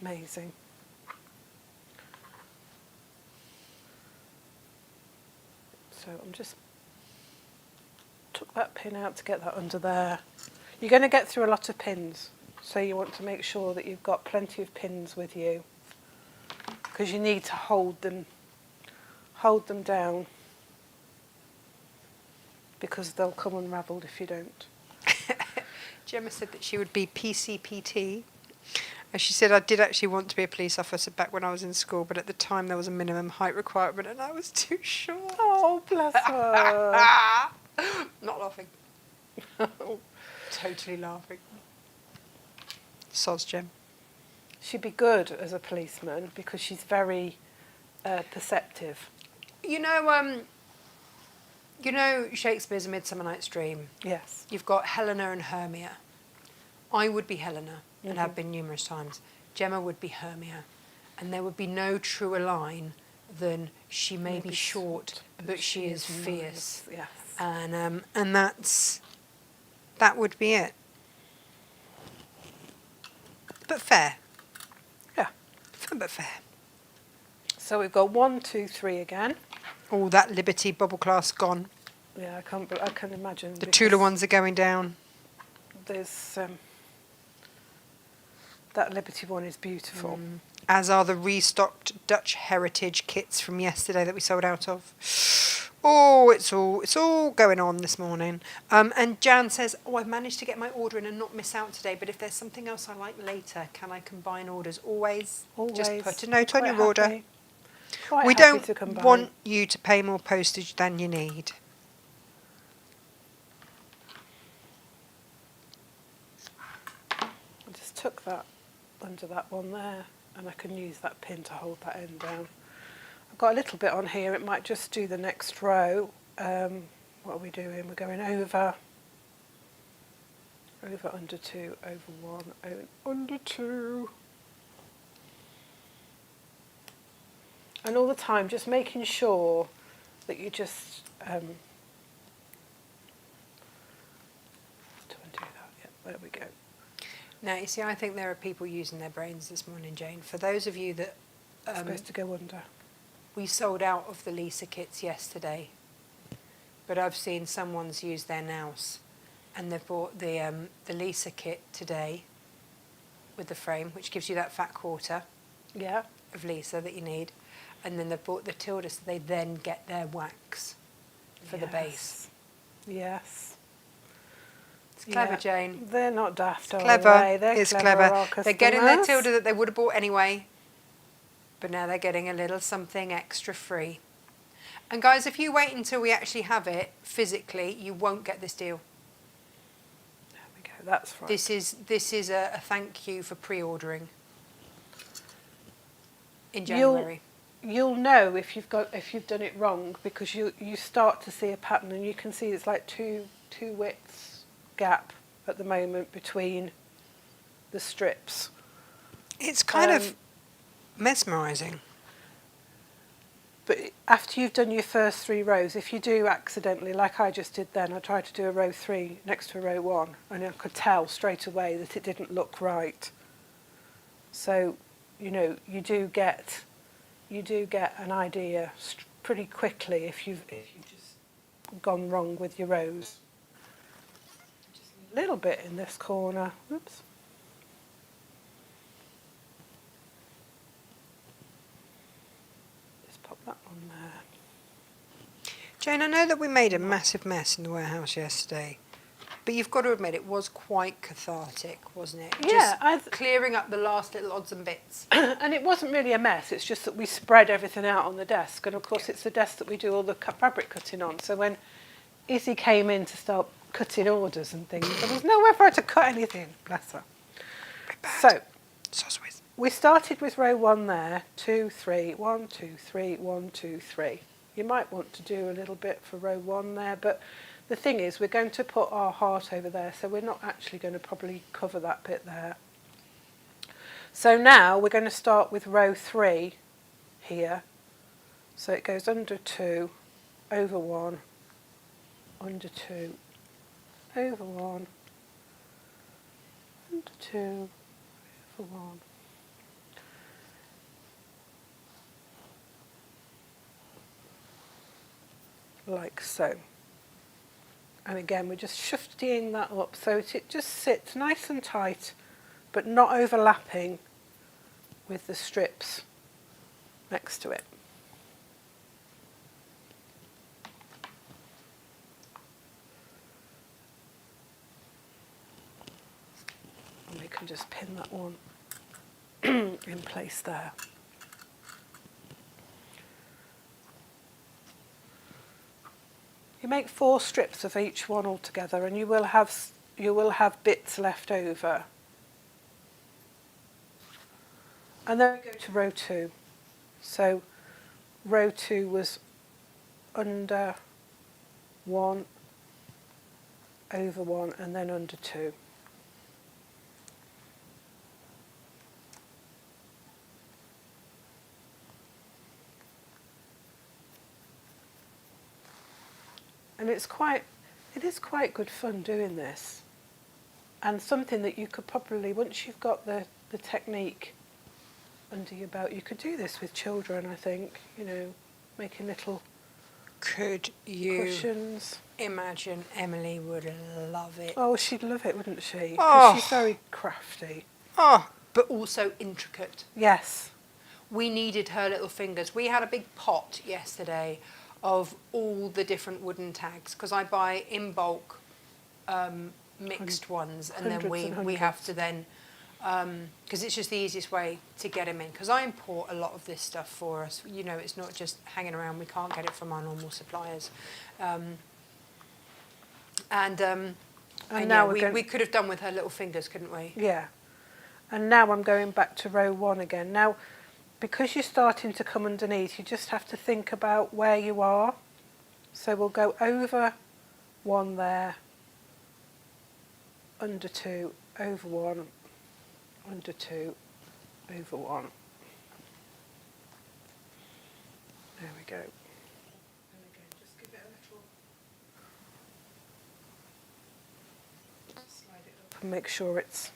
Amazing. So I'm just took that pin out to get that under there. You're going to get through a lot of pins, so you want to make sure that you've got plenty of pins with you, because you need to hold them down, because they'll come unravelled if you don't. Gemma said that she would be PCPT. And she said, I did actually want to be a police officer back when I was in school, but at the time there was a minimum height requirement and I was too short. Oh, bless her. Not laughing. Totally laughing. Soz, Gem. She'd be good as a policeman because she's very perceptive. You know Shakespeare's A Midsummer Night's Dream? Yes. You've got Helena and Hermia. I would be Helena, and have been numerous times. Gemma would be Hermia. And there would be no truer line than she may be short, but she is fierce. Yes. And that would be it. But fair. Yeah. Fun but fair. So we've got 1, 2, 3 again. Oh, that Liberty bubble class gone. Yeah, I can imagine. The Tula ones are going down. There's that Liberty one is beautiful. As are the restocked Dutch heritage kits from yesterday that we sold out of. Oh, it's all going on this morning. And Jan says, "Oh, I've managed to get my order in and not miss out today. But if there's something else I like later, can I combine orders? Always. Just put a note on your order. We don't want you to pay more postage than you need." I just took that under that one there, and I can use that pin to hold that end down. I've got a little bit on here. It might just do the next row. What are we doing? We're going over, under 2, over 1, under 2. And all the time, just making sure that you just to undo that. Yeah, there we go. Now, you see, I think there are people using their brains this morning, Jane. For those of you that It's supposed to go under. we sold out of the Lisa kits yesterday, but I've seen someone's used their nous, and they've bought the Lisa kit today with the frame, which gives you that fat quarter Yeah. of Lisa that you need, and then they've bought the Tilda, so they then get their wax for the base. Yes. It's clever, Jane. They're not daft, are Clever. they? They're It's clever. clever. They're getting their Tilda that they would have bought anyway, but now they're getting a little something extra free. And guys, if you wait until we actually have it physically, you won't get this deal. There we go. That's right. This is a thank you for pre-ordering in January. You'll know if you've done it wrong, because you start to see a pattern, and you can see it's like two widths gap at the moment between the strips. It's kind of mesmerising. But after you've done your first 3 rows, if you do accidentally, like I just did then, I tried to do a row 3 next to a row 1, and I could tell straight away that it didn't look right. So, you know, you do get an idea pretty quickly if you've just gone wrong with your rows. Just a little bit in this corner. Oops. Just pop that on there. Jane, I know that we made a massive mess in the warehouse yesterday, but you've got to admit it was quite cathartic, wasn't it? Yeah, Just clearing up the last little odds and bits. And it wasn't really a mess, it's just that we spread everything out on the desk, and of course it's the desk that we do all the fabric cutting on, so when Izzy came in to start cutting orders and things, there was nowhere for her to cut anything, bless her. So, we started with row 1 there, 2, 3, 1, 2, 3, 1, 2, 3. You might want to do a little bit for row 1 there, but the thing is we're going to put our heart over there, so we're not actually going to probably cover that bit there. So now we're going to start with row 3 here. So it goes under 2, over 1, under 2, over 1, under 2, over 1. Like so. And again, we're just shifting that up so it just sits nice and tight, but not overlapping with the strips next to it. And we can just pin that one in place there. You make 4 strips of each one altogether, and you will have bits left over. And then we go to row 2. So row 2 was under 1, over 1, and then under 2. And it is quite good fun doing this, and something that you could probably, once you've got the technique under your belt, you could do this with children, I think, you know, making little Could you cushions. Imagine Emily would love it. Oh, she'd love it, wouldn't she? 'Cause Oh. she's very crafty. Oh, but also intricate. Yes. We needed her little fingers. We had a big pot yesterday of all the different wooden tags, because I buy in bulk mixed ones, and then Hundreds and we have hundreds. to then, because it's just the easiest way to get them in, because I import a lot of this stuff for us. You know, it's not just hanging around. We can't get it from our normal suppliers. And now we could have done with her little fingers, couldn't we? Yeah. And now I'm going back to row 1 again. Now, because you're starting to come underneath, you just have to think about where you are. So we'll go over 1 there, under 2, over 1, under 2, over 1. There we go. And again, just give it a little, slide it up and make sure it's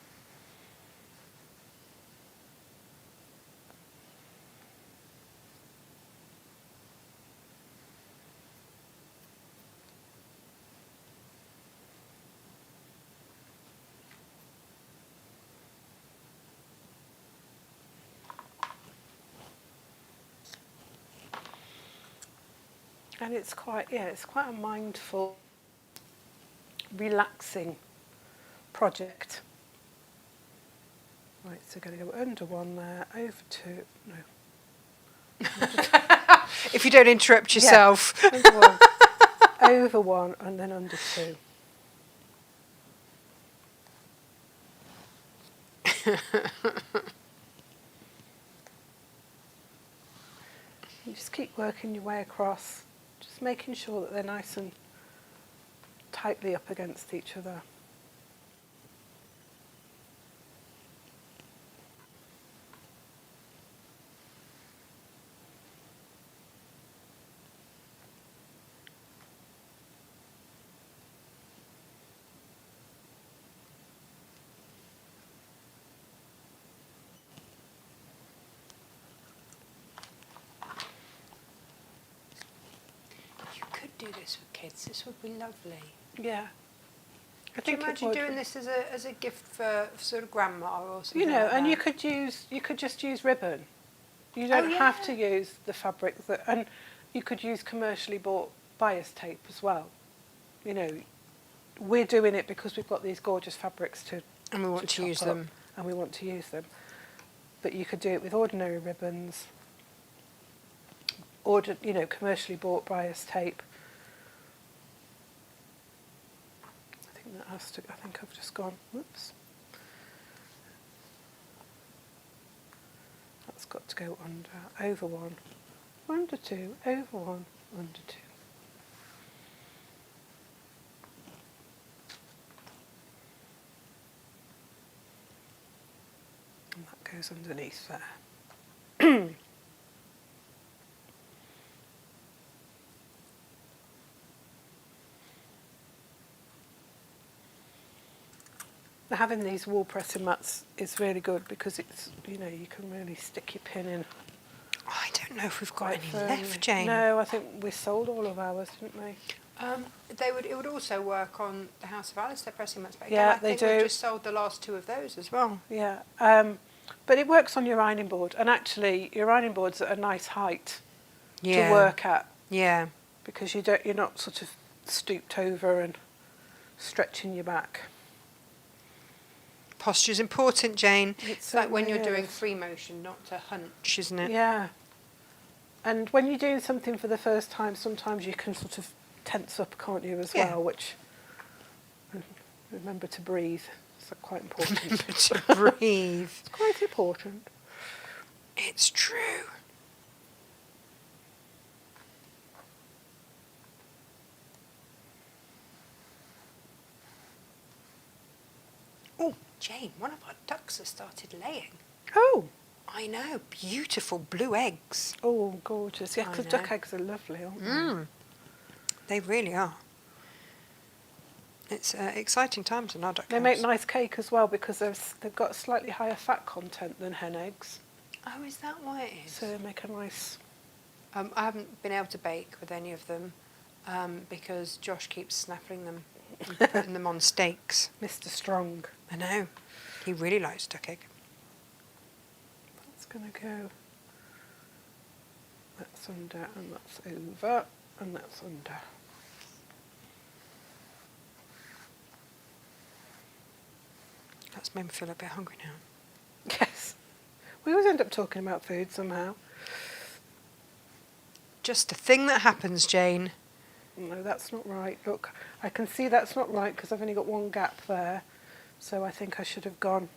and it's quite a mindful, relaxing project. Right, so going to go under 1 there, over 2, no. If you don't interrupt yourself. Yeah, under 1, over 1, and then under 2. You just keep working your way across, just making sure that they're nice and tightly up against each other. You could do this with kids. This would be lovely. Yeah. I Could you think it imagine would. doing this as a gift for sort of grandma or something? You know, like and that? you could just use ribbon. You don't have to yeah. use the fabric and you could use commercially bought bias tape as well. You know, we're doing it because we've got these gorgeous fabrics to And we want to chop use up, them. and we want to use them. But you could do it with ordinary ribbons, commercially bought bias tape. I think I've just gone, whoops. That's got to go under, over 1, under 2, over 1, under 2. And that goes underneath there. Having these wool pressing mats is really good because it's, you can really stick your pin in. Oh, I don't know if we've got any firmly. left, Jane. No, I think we sold all of ours, didn't we? It would also work on the House of Alistair pressing mats. But again, Yeah, I they think do. we just sold the last 2 of those as well. Yeah, but it works on your ironing board, and actually your ironing board's at a nice height to work at. Yeah. Because you're not sort of stooped over and stretching your back. Posture's important, Jane. It's like when you're doing is. free motion, not to hunch, isn't it? Yeah. And when you're doing something for the first time, sometimes you can sort of tense up, can't you, as well, which, remember to breathe. It's quite important. Remember to breathe. It's quite important. It's true. Oh, Jane, one of our ducks has started laying. Oh. I know, beautiful blue eggs. Oh, gorgeous. Yeah, I because know. duck eggs are lovely, aren't they? They really are. It's exciting times in our duck They house. make nice cake as well because they've got a slightly higher fat content than hen eggs. Oh, is that why it is? So they make a nice... I haven't been able to bake with any of them because Josh keeps snapping them and putting them on steaks. Mr. Strong. I know. He really likes duck egg. That's going to go... That's under and that's over. and that's under. That's made me feel a bit hungry now. Yes. We always end up talking about food somehow. Just a thing that happens, Jane. No, that's not right. Look, I can see that's not right because I've only got one gap there. So I think I should have gone,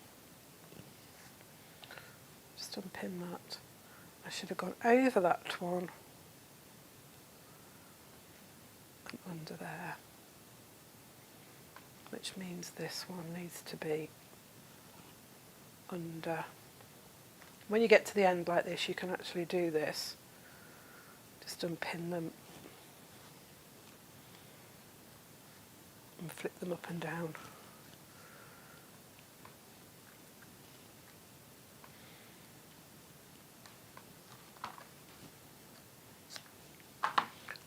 just unpin that. I should have gone over that one and under there. Which means this one needs to be under. When you get to the end like this, you can actually do this. Just unpin them and flip them up and down.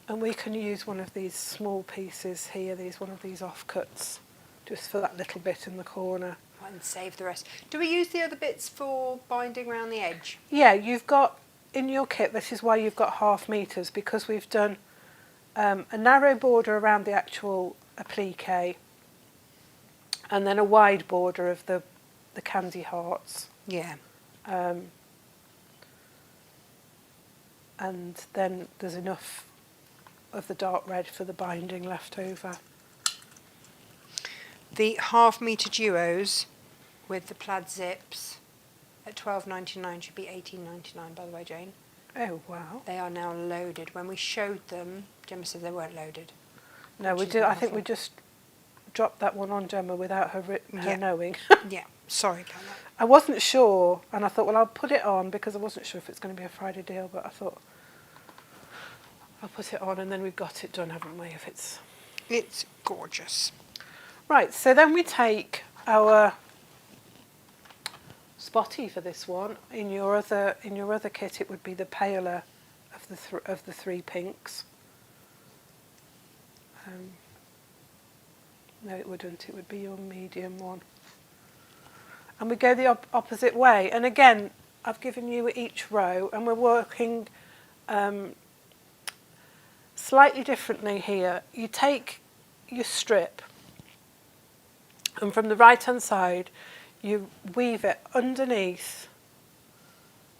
And we can use one of these small pieces here, one of these offcuts, just for that little bit in the corner. And save the rest. Do we use the other bits for binding around the edge? Yeah, you've got, in your kit, this is why you've got 1/2 meters, because we've done a narrow border around the actual applique, and then a wide border of the candy hearts. Yeah. And then there's enough of the dark red for the binding left over. The 1/2 metre duos with the plaid zips at £12.99 should be £18.99, by the way, Jane. Oh, wow. They are now loaded. When we showed them, Gemma said they weren't loaded. No, we did. I think we just dropped that one on Gemma without her knowing. Yeah, sorry about that. I wasn't sure, and I thought, well, I'll put it on because I wasn't sure if it's going to be a Friday deal, but I thought I'll put it on, and then we've got it done, haven't we? It's gorgeous. Right, so then we take our spotty for this one. In your other kit, it would be the paler of the 3 pinks. No, it wouldn't. It would be your medium one. And we go the opposite way. And again, I've given you each row, and we're working slightly differently here. You take your strip, and from the right-hand side, you weave it underneath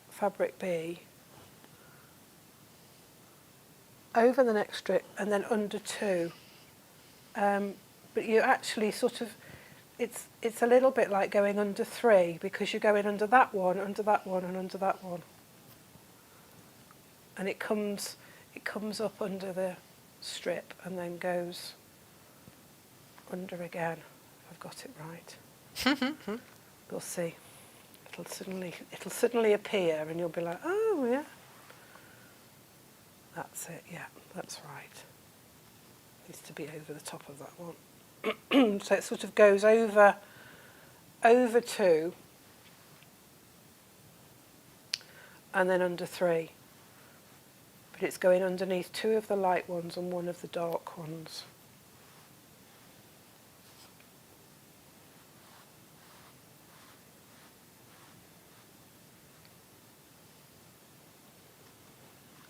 fabric B, over the next strip, and then under 2. But you actually sort of, it's a little bit like going under 3, because you're going under that one, and under that one. And it comes up under the strip and then goes under again. I've got it right. We'll see. It'll suddenly appear, and you'll be like, oh yeah. That's it. Yeah, that's right. Needs to be over the top of that one. So it sort of goes over 2, and then under 3. But it's going underneath 2 of the light ones and 1 of the dark ones.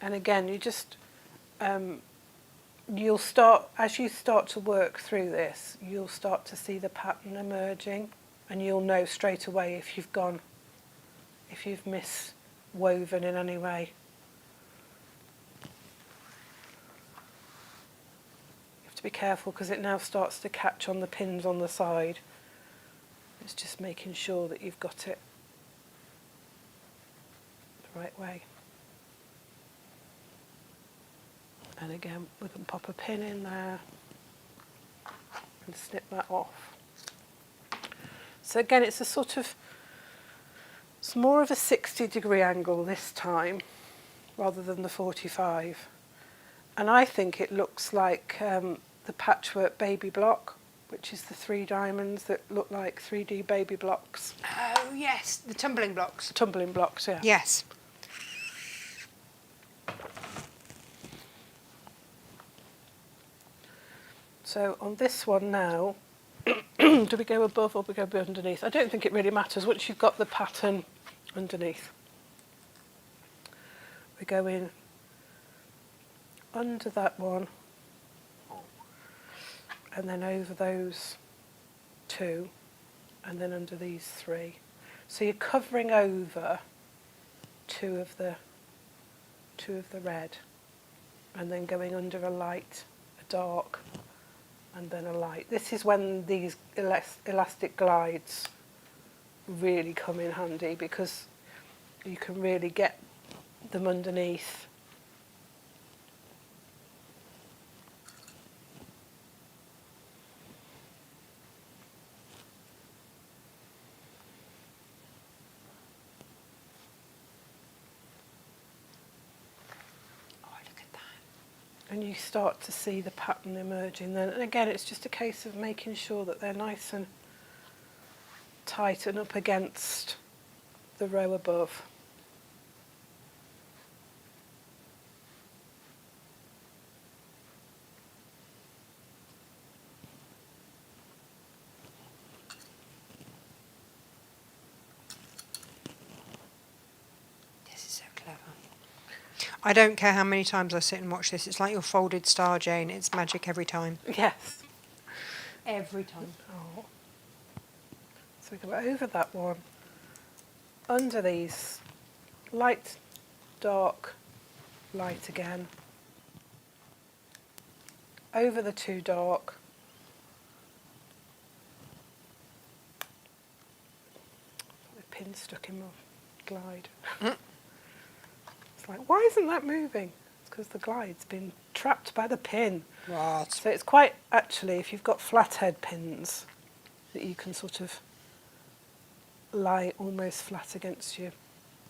And again, you just, you'll start, as you start to work through this, you'll start to see the pattern emerging, and you'll know straight away if you've miswoven in any way. You have to be careful because it now starts to catch on the pins on the side. It's just making sure that you've got it the right way. And again, we can pop a pin in there and snip that off. So again, it's more of a 60-degree angle this time, rather than the 45. And I think it looks like the patchwork baby block, which is the 3 diamonds that look like 3D baby blocks. Oh yes, the tumbling blocks. Tumbling blocks, yeah. Yes. So on this one now, do we go above or we go underneath? I don't think it really matters once you've got the pattern underneath. We go in under that one, and then over those two, and then under these three. So you're covering over two of the red, and then going under a light, a dark, and then a light. This is when these elastic glides really come in handy, because you can really get them underneath. And you start to see the pattern emerging then. And again, it's just a case of making sure that they're nice and tight and up against the row above. This is so clever. I don't care how many times I sit and watch this. It's like your folded star, Jane. It's magic every time. Yes. Every time. Oh. So we go over that one, under these, light, dark, light again, over the two dark, the pin stuck in my glide. It's like, why isn't that moving? It's because the glide's been trapped by the pin. Right. So it's quite, actually, if you've got flathead pins that you can sort of lie almost flat against your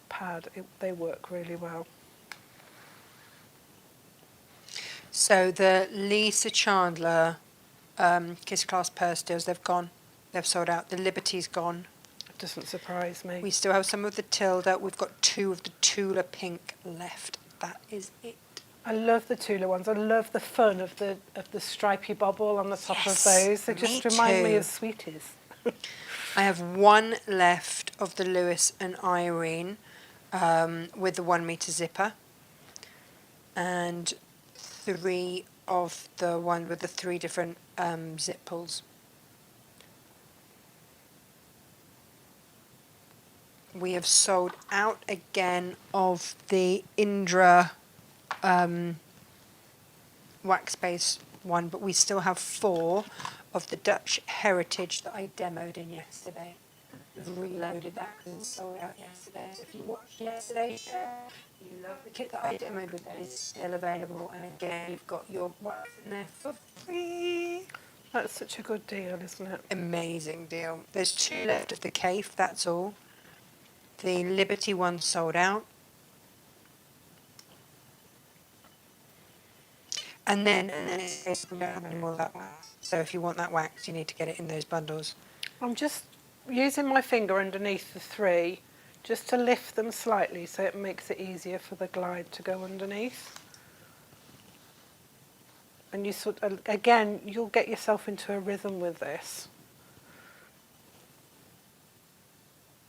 pad, they work really well. So the Lisa Chandler Kiss-clasp purse deals, they've gone. They've sold out. The Liberty's gone. It doesn't surprise me. We still have some of the Tilda. We've got 2 of the Tula pink left. That is it. I love the Tula ones. I love the fun of the stripy bobble on the top of those. They just remind me of Sweeties. I have 1 left of the Lewis and Irene with the 1 metre zipper, and 3 of the one with the 3 different zip pulls. We have sold out again of the Indra wax base one, but we still have 4 of the Dutch Heritage that I demoed in yesterday. We've reloaded that because it sold out yesterday. So if you watched yesterday's show, you love the kit that I demoed with, that is still available. And again, you've got your wax in there for free. That's such a good deal, isn't it? Amazing deal. There's 2 left of the Cafe, that's all. The Liberty one sold out. And then it's basically we don't have any more of that wax. So if you want that wax, you need to get it in those bundles. I'm just using my finger underneath the 3 just to lift them slightly so it makes it easier for the glide to go underneath. And you sort of, again, you'll get yourself into a rhythm with this.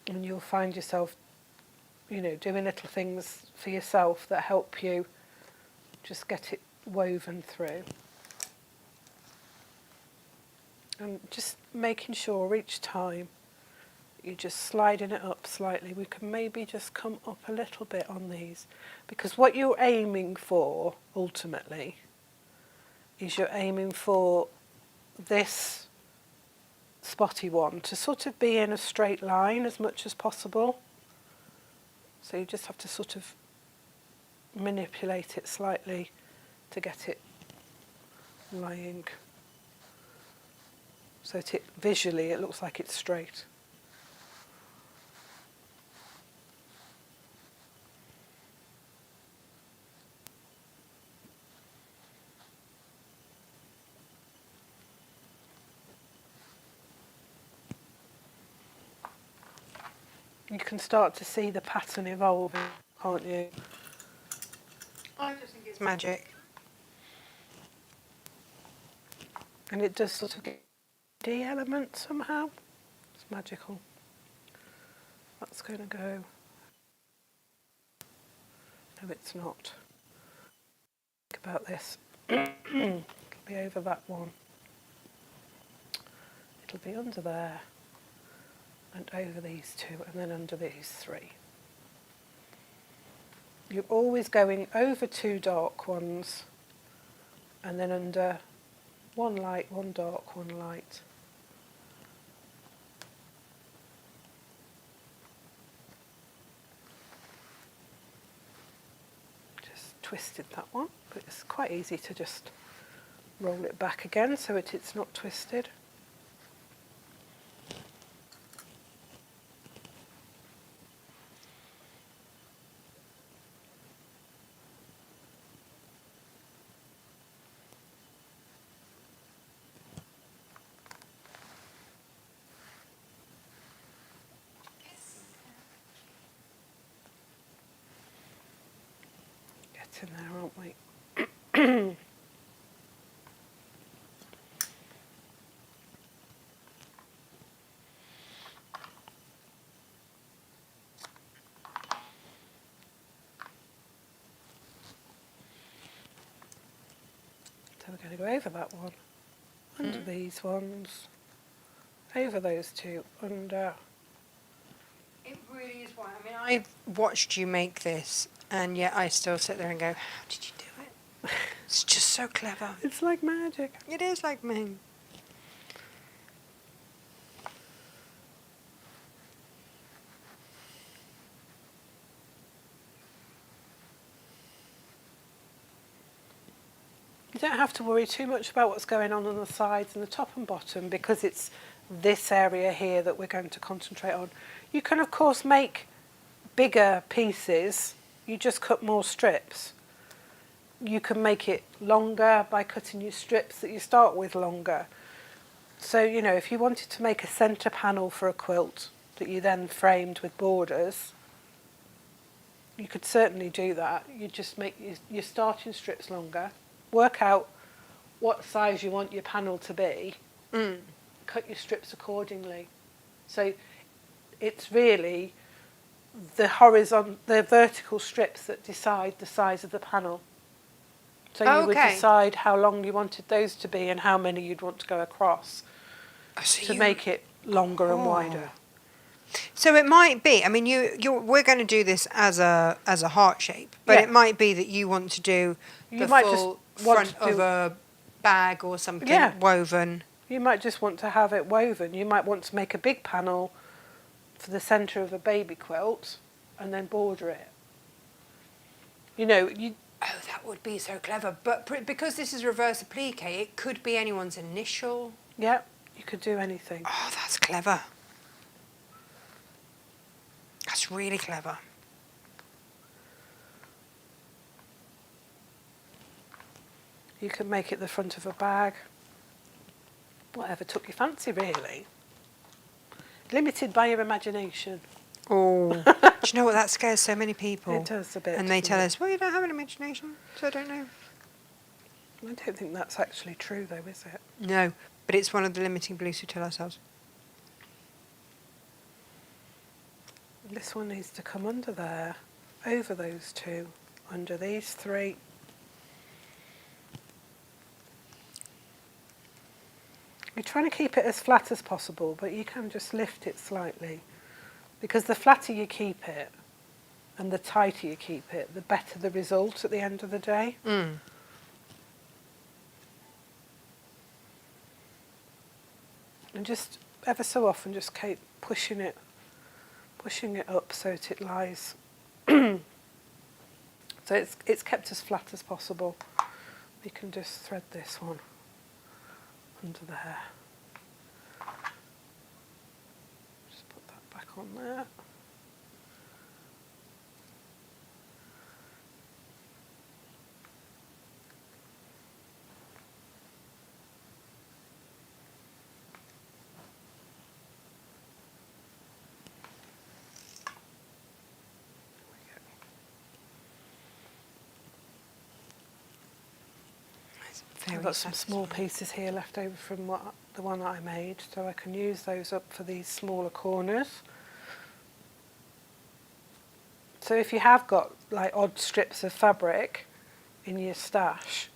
And you'll find yourself, doing little things for yourself that help you just get it woven through. And just making sure each time you're just sliding it up slightly. We can maybe just come up a little bit on these, because what you're aiming for ultimately is you're aiming for this spotty one to sort of be in a straight line as much as possible. So you just have to sort of manipulate it slightly to get it lying, so that visually it looks like it's straight. You can start to see the pattern evolving, can't you? I just think it's magic. And it does sort of get D element somehow. It's magical. That's going to go. No, it's not. about this. It'll be over that one. It'll be under there and over these two and then under these three. You're always going over two dark ones and then under one light, one dark, one light. Just twisted that one, but it's quite easy to just roll it back again so it's not twisted. In there, aren't we? So we're going to go over that one, under these ones, over those two, under. It really is why. I mean, I've watched you make this, and yet I still sit there and go, how did you do it? It's just so clever. It's like magic. It is like me. You don't have to worry too much about what's going on the sides and the top and bottom because it's this area here that we're going to concentrate on. You can of course make bigger pieces, you just cut more strips. You can make it longer by cutting your strips that you start with longer. So, you know, if you wanted to make a centre panel for a quilt that you then framed with borders, you could certainly do that. You just make your starting strips longer, work out what size you want your panel to be, cut your strips accordingly. So it's really the vertical strips that decide the size of the panel. So you would decide how long you wanted those to be and how many you'd want to go across to make it longer and wider. So it might be, I mean, we're going to do this as a heart shape, but it might be that you want to do the full front of a bag or something woven. You might just want to have it woven. You might want to make a big panel for the centre of a baby quilt and then border it. You know, oh, that would be so clever. But because this is reverse applique, it could be anyone's initial. Yeah, you could do anything. Oh, that's clever. That's really clever. You could make it the front of a bag. Whatever took your fancy, really. Limited by your imagination. Oh, do you know what? That scares so many people. It does a bit. And they tell us, well, you don't have an imagination, so I don't know. I don't think that's actually true, though, is it? No, but it's one of the limiting beliefs we tell ourselves. This one needs to come under there, over those two, under these three. You're trying to keep it as flat as possible, but you can just lift it slightly. Because the flatter you keep it, and the tighter you keep it, the better the result at the end of the day. And just ever so often just keep pushing it up so that it lies. So it's kept as flat as possible. You can just thread this one under there. Just put that back on there. I've got some small pieces here left over from the one that I made, so I can use those up for these smaller corners. So if you have got like odd strips of fabric, in your stash,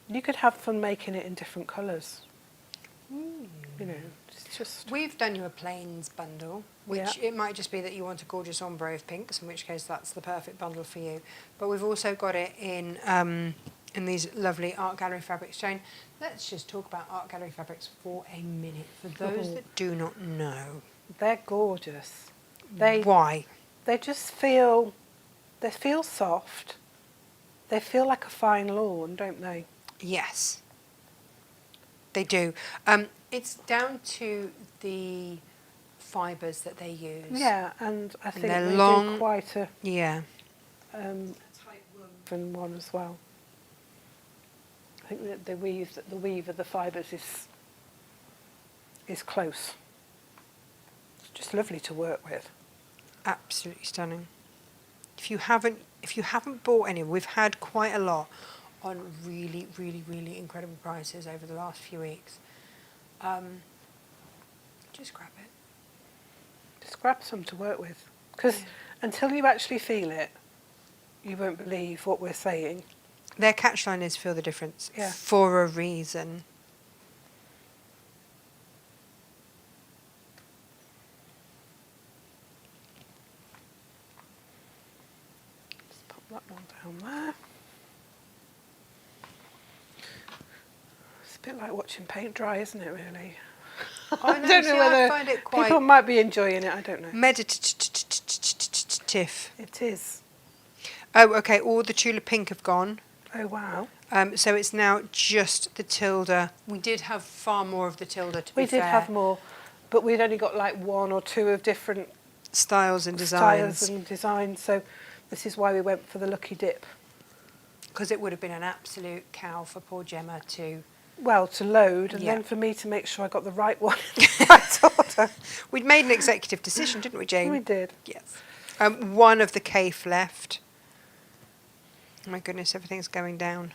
you could have fun making it in different colours. You know, it's just... We've done you a plains bundle, which it might just be that you want a gorgeous ombre of pinks, in which case that's the perfect bundle for you. But we've also got it in these lovely art gallery fabrics. Jane, let's just talk about art gallery fabrics for a minute. For those that do not know, they're gorgeous. Why? They just feel, they feel soft. They feel like a fine lawn, don't they? Yes, they do. It's down to the fibres that they use. Yeah, and I think they're they long, do quite a yeah, tight woven one as well. I think that the weave of the fibres is close. It's just lovely to work with. absolutely stunning. If you haven't bought any, we've had quite a lot on really, really, really incredible prices over the last few weeks. Just grab it. Just grab some to work with, because until you actually feel it, you won't believe what we're saying. Their catchline is "Feel the difference" for a reason. Just pop that one down there. It's a bit like watching paint dry, isn't it, really? I don't know whether I find it quite people might be enjoying it, I don't know. meditative. It is. Oh, okay, all the tulip pink have gone. Oh, wow. So it's now just the Tilda. We did have far more of the Tilda, to be fair. We did have more, but we'd only got like one or two of different styles and designs. So this is why we went for the Lucky Dip. Because it would have been an absolute cow for poor Gemma to... Well, to load, and then for me to make sure I got the right one in the right order. We'd made an executive decision, didn't we, Jane? We did. Yes. One of the cafe left. Oh my goodness, everything's going down.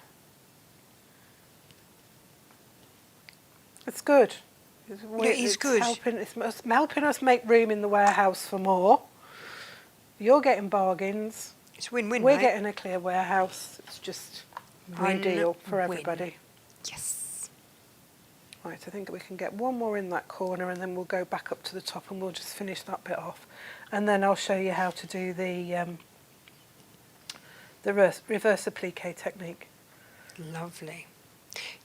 It's good. It's good. It's helping us make room in the warehouse for more. You're getting bargains. It's win-win, We're right? getting a clear warehouse. It's just ideal for Win-win. everybody. Yes. Right, I think we can get one more in that corner, and then we'll go back up to the top and we'll just finish that bit off. And then I'll show you how to do the reverse applique technique. Lovely.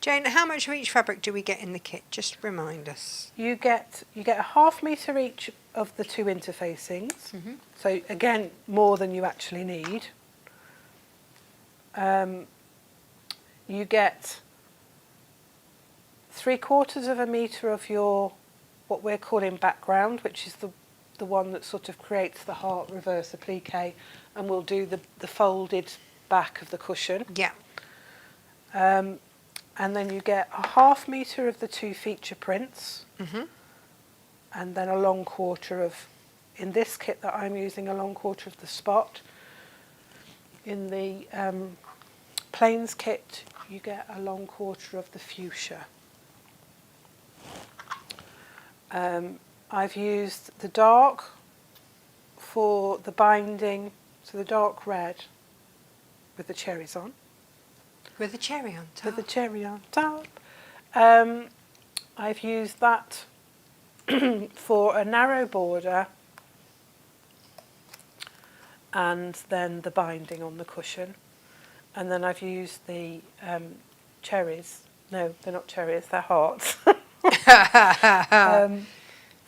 Jane, how much of each fabric do we get in the kit? Just remind us. You get a 1/2 metre each of the two interfacings. Mm-hmm. So again, more than you actually need. You get 3/4 of a metre of your, what we're calling background, which is the one that sort of creates the heart reverse applique, and we'll do the folded back of the cushion. Yeah. And then you get a 1/2 metre of the two feature prints, and then a long quarter of, in this kit that I'm using, a long quarter of the spot. In the plains kit, you get a long quarter of the fuchsia. I've used the dark for the binding, so the dark red with the cherries on. With the cherry on top. With the cherry on top. I've used that for a narrow border and then the binding on the cushion. And then I've used the cherries. No, they're not cherries, they're hearts.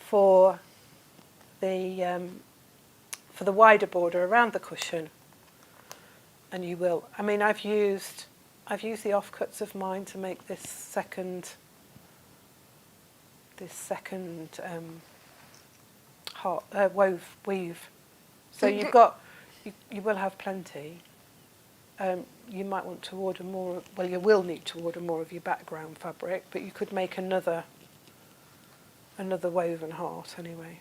For the wider border around the cushion. And you will, I mean, I've used the offcuts of mine to make this second weave. So you've got, you will have plenty. You might want to order more, well, you will need to order more of your background fabric, but you could make another woven heart anyway.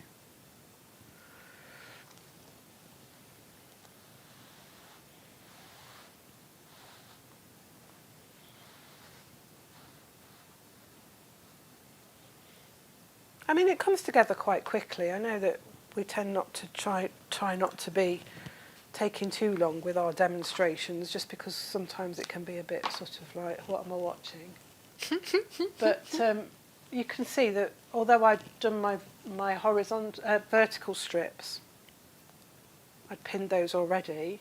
I mean, it comes together quite quickly. I know that we tend not to try not to be taking too long with our demonstrations, just because sometimes it can be a bit sort of like, what am I watching? But you can see that although I'd done my horizontal, vertical strips, I'd pinned those already,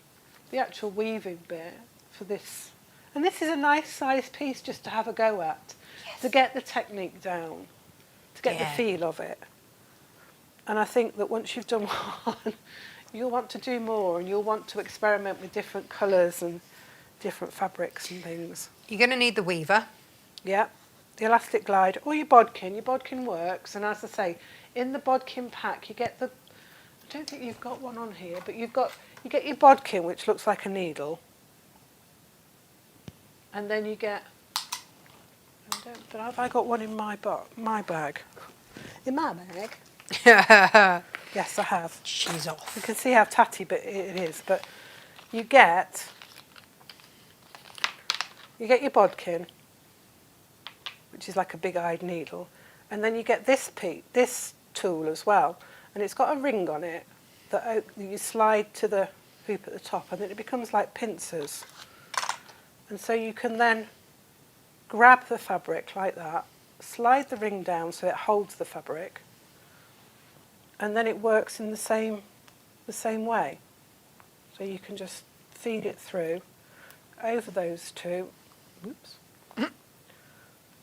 the actual weaving bit for this, and this is a nice size piece just to have a go at, to get the technique down, to get the feel of it. And I think that once you've done one, you'll want to do more, and you'll want to experiment with different colours and different fabrics and things. You're going to need the weaver. Yeah, the elastic glide, or your bodkin. Your bodkin works, and as I say, in the bodkin pack you get the, I don't think you've got one on here, but you get your bodkin, which looks like a needle, and then you get, but have I got one in my bag? In my bag? Yes, I have. She's off. You can see how tatty but it is, but you get your bodkin, which is like a big-eyed needle, and then you get this tool as well, and it's got a ring on it that you slide to the hoop at the top, and then it becomes like pincers, and so you can then grab the fabric like that, slide the ring down so it holds the fabric, and then it works in the same way. So you can just feed it through over those two,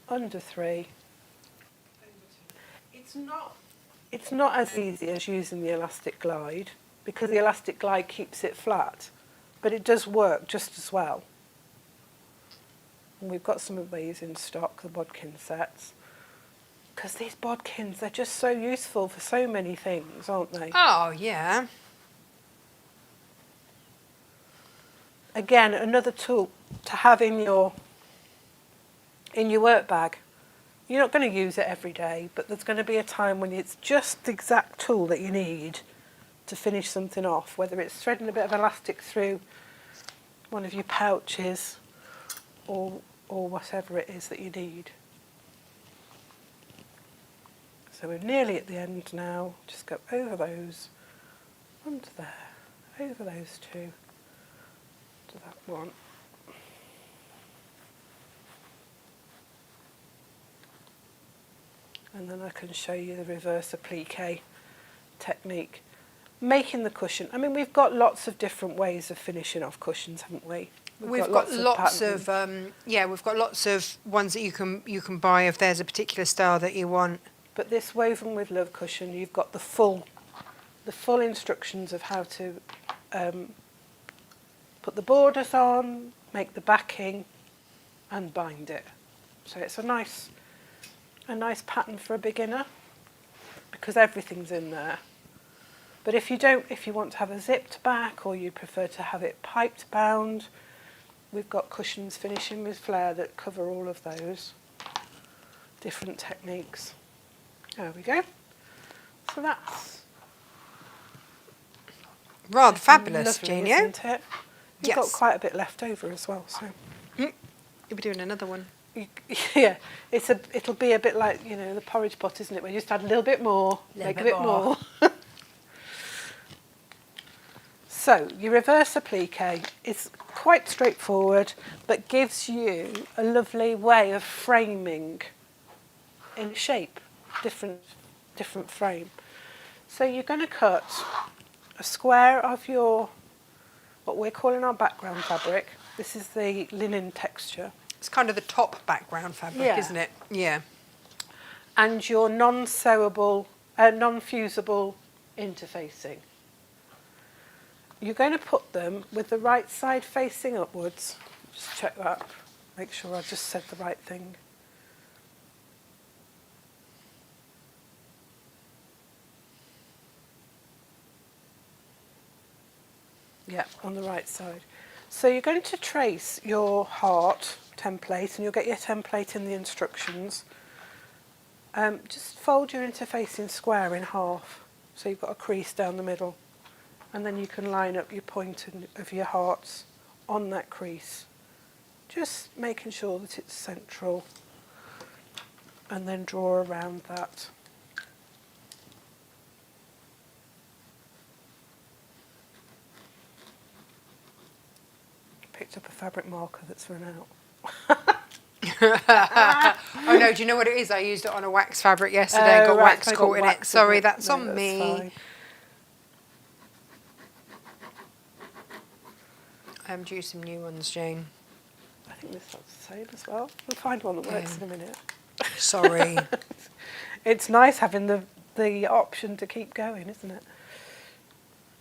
under three. It's not as easy as using the elastic glide, because the elastic glide keeps it flat, but it does work just as well. And we've got some of these in stock, the bodkin sets. Because these bodkins, they're just so useful for so many things, aren't they? Oh, yeah. Again, another tool to have in your work bag. You're not going to use it every day, but there's going to be a time when it's just the exact tool that you need to finish something off, whether it's threading a bit of elastic through one of your pouches or whatever it is that you need. So we're nearly at the end now. Just go over those, onto there, over those two, to that one. And then I can show you the reverse applique technique. Making the cushion. I mean, we've got lots of different ways of finishing off cushions, haven't we? We've got lots of we've got lots of ones that you can buy if there's a particular style that you want. But this Woven with Love cushion, you've got the full instructions of how to put the borders on, make the backing, and bind it. So it's a nice pattern for a beginner, because everything's in there. But if you want to have a zipped back, or you prefer to have it piped bound, we've got cushions finishing with flare that cover all of those different techniques. There we go. So that's rather fabulous, lovely, Jane. isn't it? We've Yes. got quite a bit left over as well. So You'll be doing another one. yeah, it'll be a bit like, the porridge pot, isn't it? Where you just add a little bit more, make a bit more. So your reverse applique is quite straightforward, but gives you a lovely way of framing in shape, different frame. So you're going to cut a square of what we're calling our background fabric. This is the linen texture. It's kind of the top background fabric, isn't it? Yeah. And your non-fusible interfacing. You're going to put them with the right side facing upwards. Just check that. Make sure I just said the right thing. Yeah, on the right side. So you're going to trace your heart template, and you'll get your template in the instructions. Just fold your interfacing square in half, so you've got a crease down the middle, and then you can line up your point of your hearts on that crease, just making sure that it's central, and then draw around that. picked up a fabric marker that's run out. Oh no, do you know what it is? I used it on a wax fabric yesterday and got Right, wax so I caught in it. wax Sorry, it. that's No, on me. Fine. I'm due some new ones, Jane. I think this looks the same as well. We'll find one that works in a minute. Sorry. It's nice having the option to keep going, isn't it?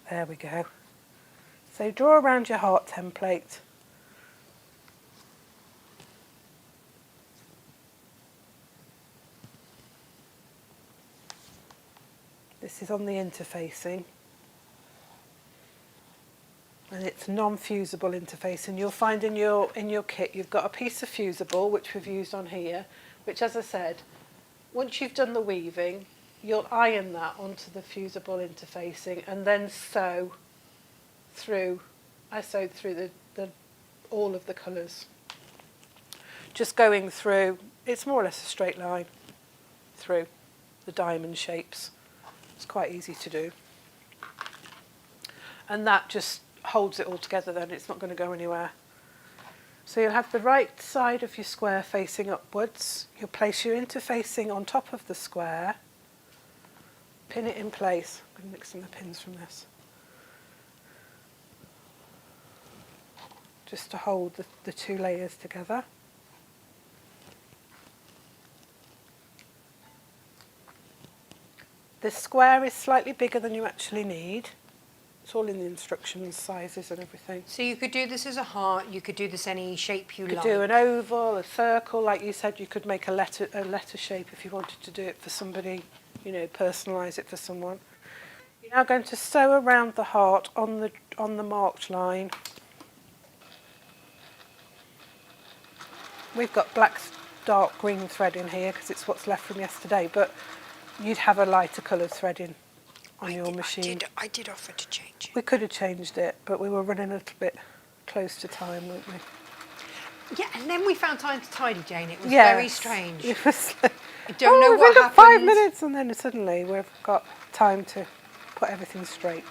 There we go. So draw around your heart template. This is on the interfacing. And it's non-fusible interfacing. You'll find in your kit you've got a piece of fusible, which we've used on here, which, as I said, once you've done the weaving, you'll iron that onto the fusible interfacing and then sew through. I sewed through all of the colours. Just going through, it's more or less a straight line through the diamond shapes. It's quite easy to do. And that just holds it all together then, it's not going to go anywhere. So you'll have the right side of your square facing upwards. You'll place your interfacing on top of the square, pin it in place. I'm going to mix some of the pins from this. Just to hold the two layers together. This square is slightly bigger than you actually need. It's all in the instructions, sizes and everything. So you could do this as a heart, you could do this any shape you You could like. do an oval, a circle, like you said, you could make a letter shape if you wanted to do it for somebody, you know, personalise it for someone. You're now going to sew around the heart on the marked line. We've got black dark green thread in here because it's what's left from yesterday, but you'd have a lighter coloured thread in on your machine. I did offer to change it. We could have changed it, but we were running a little bit close to time, weren't we? Yeah, and then we found time to tidy, Jane. It was very strange. It was I don't know what we've got happened. 5 minutes, and then suddenly we've got time to put everything straight.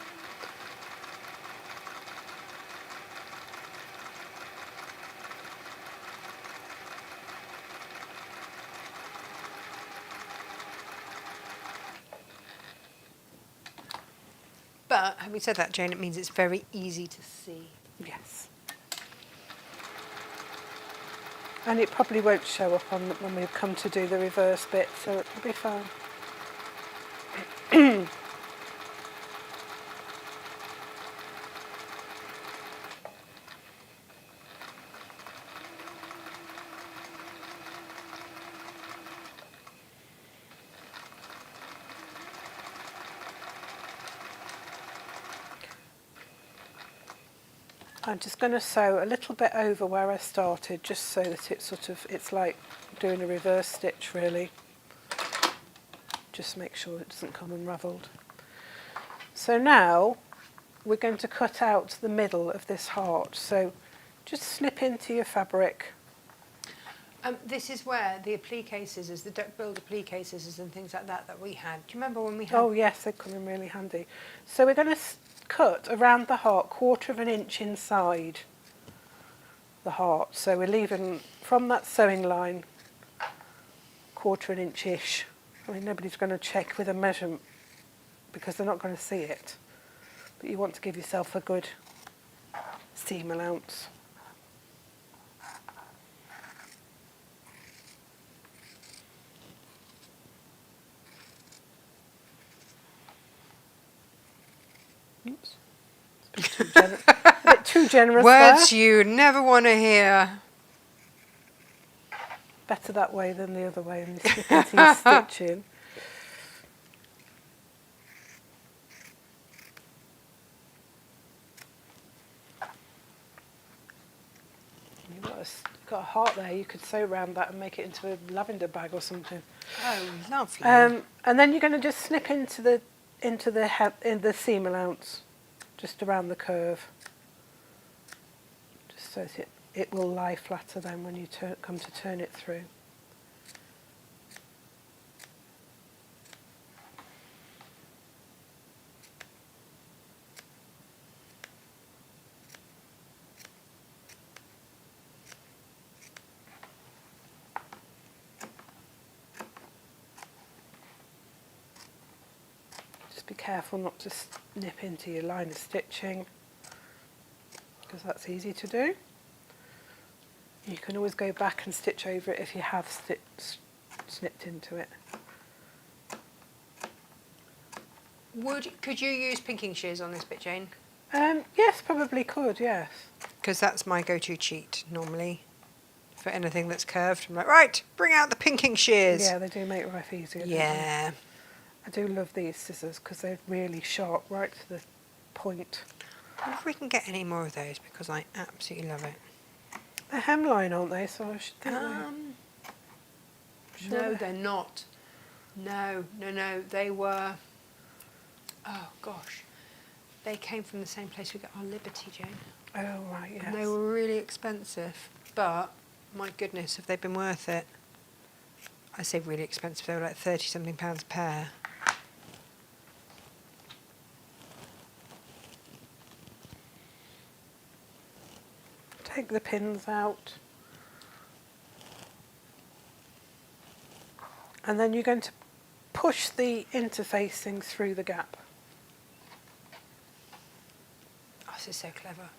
But having said that, Jane, it means it's very easy to see. Yes. And it probably won't show up when we come to do the reverse bit, so it'll be fine. I'm just going to sew a little bit over where I started, just so that it's like doing a reverse stitch really. Just make sure it doesn't come unravelled. So now we're going to cut out the middle of this heart. So just snip into your fabric. This is where the applique scissors, the duck build applique scissors and things like that we had. Do you remember when we had? Oh yes, they come in really handy. So we're going to cut around the heart 1/4 of an inch inside the heart. So we're leaving from that sewing line 1/4 an inch-ish. I mean, nobody's going to check with a measurement because they're not going to see it. But you want to give yourself a good seam allowance. Oops. A bit too generous Words there. you never want to hear. Better that way than the other way, and you slip into your stitching. You've got a heart there, you could sew around that and make it into a lavender bag or something. Oh, lovely. And then you're going to just snip into the seam allowance, just around the curve, just so that it will lie flatter then when you come to turn it through. be careful not to snip into your line of stitching, because that's easy to do. You can always go back and stitch over it if you have snipped into it. Could you use pinking shears on this bit, Jane? Yes, probably could, yes. Because that's my go-to cheat normally for anything that's curved. I'm like, right, bring out the pinking shears. Yeah, they do make life easier. Yeah. Don't they? I do love these scissors because they're really sharp, right to the point. I wonder if we can get any more of those because I absolutely love it. They're hemline, aren't they? So I should think No, they're not. No. They were... Oh, gosh. They came from the same place we got our Liberty, Jane. Oh, right, yes. And they were really expensive, but my goodness, have they been worth it? I say really expensive, they were like £30-something a pair. Take the pins out. And then you're going to push the interfacing through the gap. Oh, this is so clever.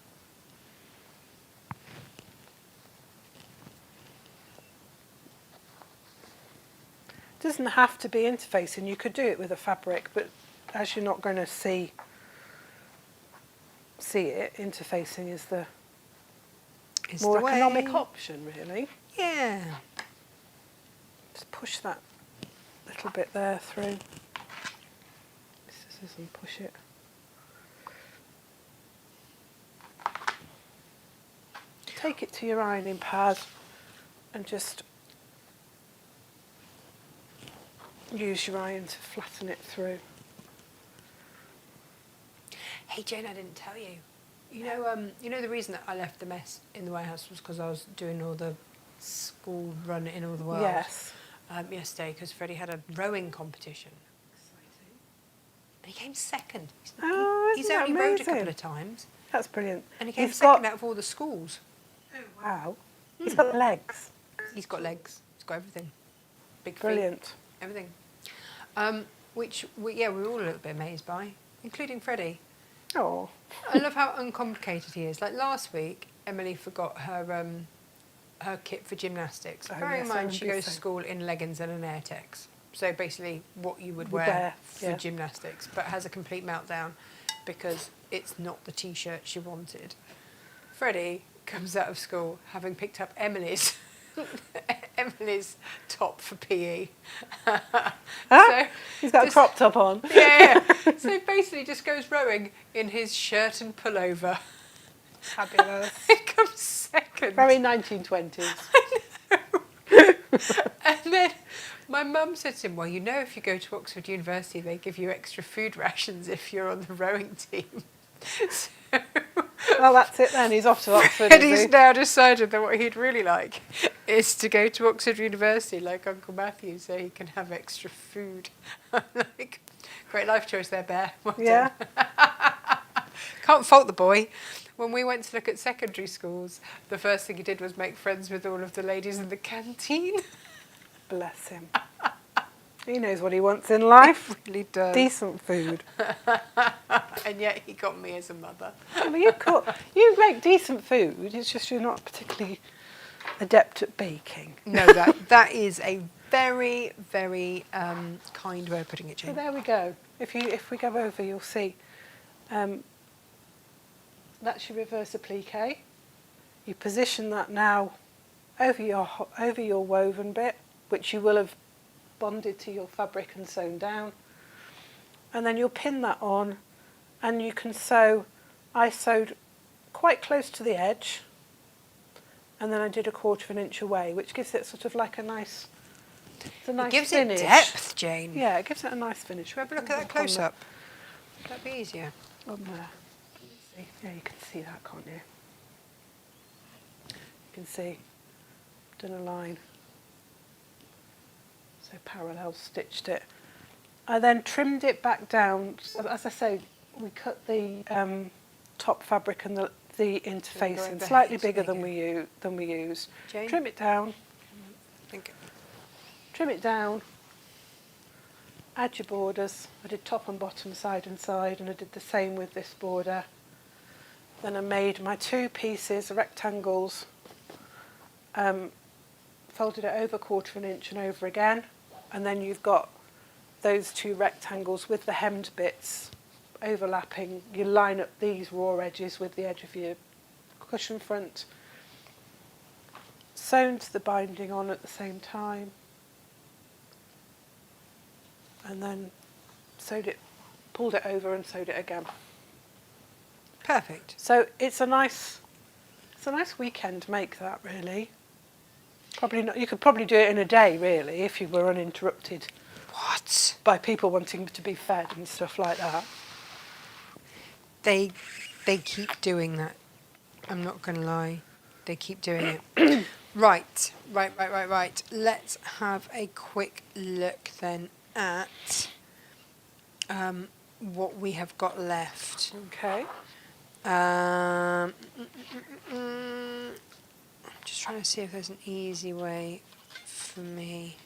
It doesn't have to be interfacing. You could do it with a fabric, but as you're not going to see it, interfacing is the more economic option, really. Yeah. Just push that little bit there through. Scissors and push it. Take it to your ironing pad and just use your iron to flatten it through. Hey Jane, I didn't tell you. You know the reason that I left the mess in the warehouse was because I was doing all the school run in all the world. Yes. Yesterday, because Freddie had a rowing competition. Exciting. And he came second. He's only rowed a couple of times. That's brilliant. And he came second out of all the schools. Oh wow. He's got legs. He's got legs. He's got everything. Big feet. Brilliant. Everything. Which we were all a little bit amazed by, including Freddie. Oh. I love how uncomplicated he is. Like last week, Emily forgot her kit for gymnastics. Bearing in mind she goes to school in leggings and an Airtex. So basically what you would wear for gymnastics, but has a complete meltdown because it's not the T-shirt she wanted. Freddie comes out of school having picked up Emily's top for PE. So he's got a crop top on. Yeah. So basically just goes rowing in his shirt and pullover. Fabulous. He comes second. Very 1920s. I know. And then my mum said to him, well, you know, if you go to Oxford University, they give you extra food rations if you're on the rowing team. So well, that's it then. He's off to Oxford. And he's now decided that what he'd really like is to go to Oxford University like Uncle Matthew so he can have extra food. I'm like, great life choice there, Bear. Well done. Can't fault the boy. When we went to look at secondary schools, the first thing he did was make friends with all of the ladies in the canteen. Bless him. He knows what he wants in life. He really does. Decent food. And yet he got me as a mother. I mean, you make decent food, it's just you're not particularly adept at baking. No, that is a very, very kind way of putting it, Jane. So there we go. If we go over, you'll see. That's your reverse applique. You position that now over your woven bit, which you will have bonded to your fabric and sewn down. And then you'll pin that on, and you can sew. I sewed quite close to the edge, and then I did 1/4 inch away, which gives it sort of like a nice, it gives finish. It depth, Jane. Yeah, it gives it a nice finish. Should we have a look at that close up? That'd be easier. On there. Yeah, you can see that, can't you? You can see, done a line. So parallel stitched it. I then trimmed it back down. So as I say, we cut the top fabric and the interfacing slightly bigger than we use. Jane? Trim it down. Thank you. Trim it down. add your borders. I did top and bottom, side and side, and I did the same with this border. Then I made my 2 pieces, rectangles, folded it over 1/4 inch and over again, and then you've got those 2 rectangles with the hemmed bits overlapping. You line up these raw edges with the edge of your cushion front, sewn the binding on at the same time, and then sewed it, pulled it over and sewed it again. Perfect. So it's a nice weekend make, that, really. Probably not. You could probably do it in a day, really, if you were uninterrupted. What? By people wanting to be fed and stuff like that. They keep doing that. I'm not going to lie. They keep doing it. Right. Let's have a quick look then at what we have got left. Okay. I'm just trying to see if there's an easy way for me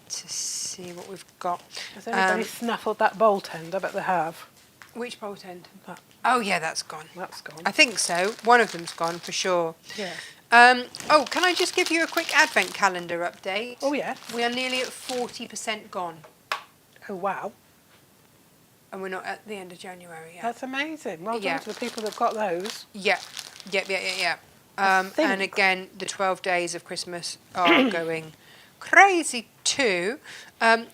to see what we've got. Has anybody snaffled that bolt end? I bet they have. Which bolt end? That, Oh yeah, that's gone. that's gone. I think so. One of them's gone for sure. Yeah. Oh, can I just give you a quick advent calendar update? Oh, yeah. We are nearly at 40% gone, Oh, wow. and we're not at the end of January yet. That's amazing. Well Yeah. done to the people that got those. Yeah. think- And again, the 12 days of Christmas are going crazy too.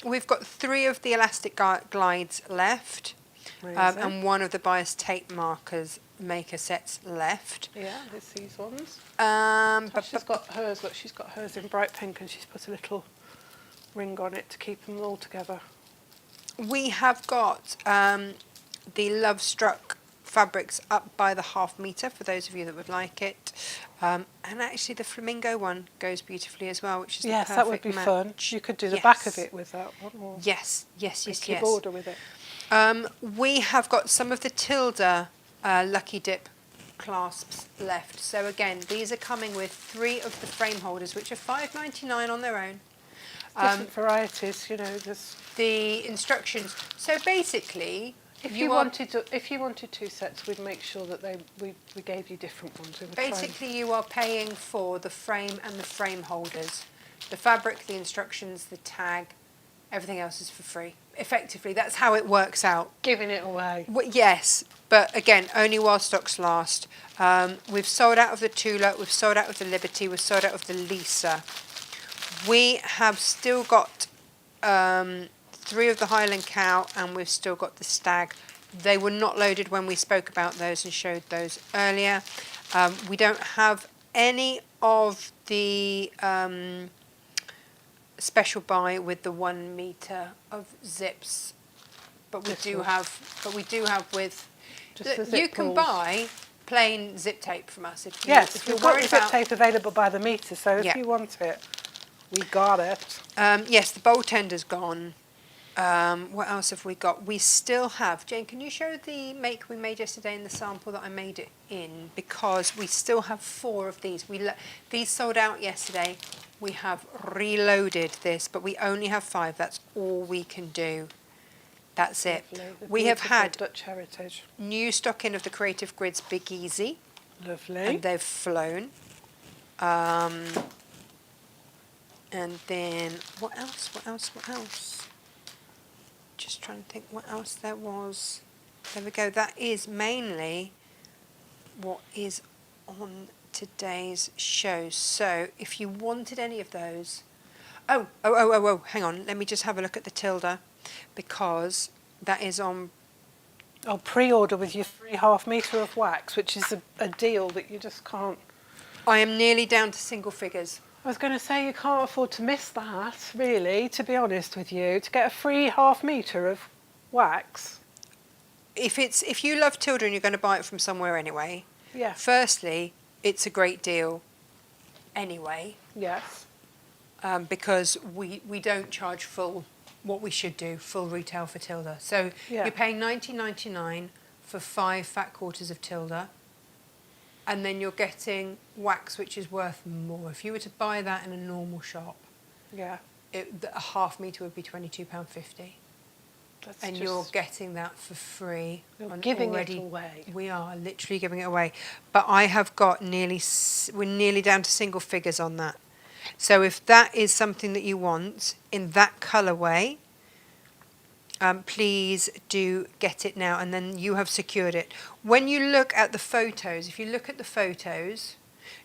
We've got 3 of the elastic glides left, Amazing. and 1 of the bias tape markers maker sets left. Yeah, there's these ones. But She's got hers. Look, she's got hers in bright pink, and she's put a little ring on it to keep them all together. we have got the Love Struck fabrics up by the 1/2 metre for those of you that would like it. And actually the flamingo one goes beautifully as well, which is Yes, the that would perfect be fun. match. You could do the back of Yes. it with that one. Or Yes. make your border with it. We have got some of the Tilda Lucky Dip clasps left. So again, these are coming with 3 of the frame holders, which are $5.99 on their own. Different varieties, you know. There's The instructions. So basically, if you wanted 2 sets, we'd make sure that we gave you different ones. We would try and- basically you are paying for the frame and the frame holders. The fabric, the instructions, the tag, everything else is for free. Effectively, that's how it works out. giving it away. Yes, but again, only while stocks last. We've sold out of the Tula, we've sold out of the Liberty, we've sold out of the Lisa. We have still got 3 of the Highland Cow, and we've still got the Stag. They were not loaded when we spoke about those and showed those earlier. We don't have any of the special buy with the 1 metre of zips, but we This do one. have with. Just the You zip can balls. buy plain zip tape from us if you, Yes, if you're we've got worried the zip about. tape available by the metre, so if Yeah. you want it, we got it. Yes, the bowl tender's gone. What else have we got? We still have. Jane, can you show the make we made yesterday in the sample that I made it in? Because we still have 4 of these. These sold out yesterday. We have reloaded this, but we only have 5. That's all we can do. That's it. Lovely. The We have beautiful had Dutch heritage. new stock in of the Creative Grids Big Easy, Lovely. and they've flown. And then what else? Just trying to think what else there was. There we go. That is mainly what is on today's show. So if you wanted any of those, oh, hang on. Let me just have a look at the Tilda, because that is on. I'll pre-order with your free 1/2 metre of wax, which is a deal that you just can't. I am nearly down to single figures. I was going to say you can't afford to miss that, really, to be honest with you. To get a free 1/2 metre of wax. If you love Tilda and you're going to buy it from somewhere anyway, Yeah. firstly, it's a great deal anyway, Yes. because we don't charge full, what we should do, full retail for Tilda. So Yeah. you're paying $19.99 for 5 fat quarters of Tilda, and then you're getting wax, which is worth more. If you were to buy that in a normal shop, Yeah. a half metre would be £22.50. And you're getting that for free. You're giving it away. We are literally giving it away. But I have got we're nearly down to single figures on that. So if that is something that you want in that colourway, please do get it now, and then you have secured it. When you look at the photos, if you look at the photos,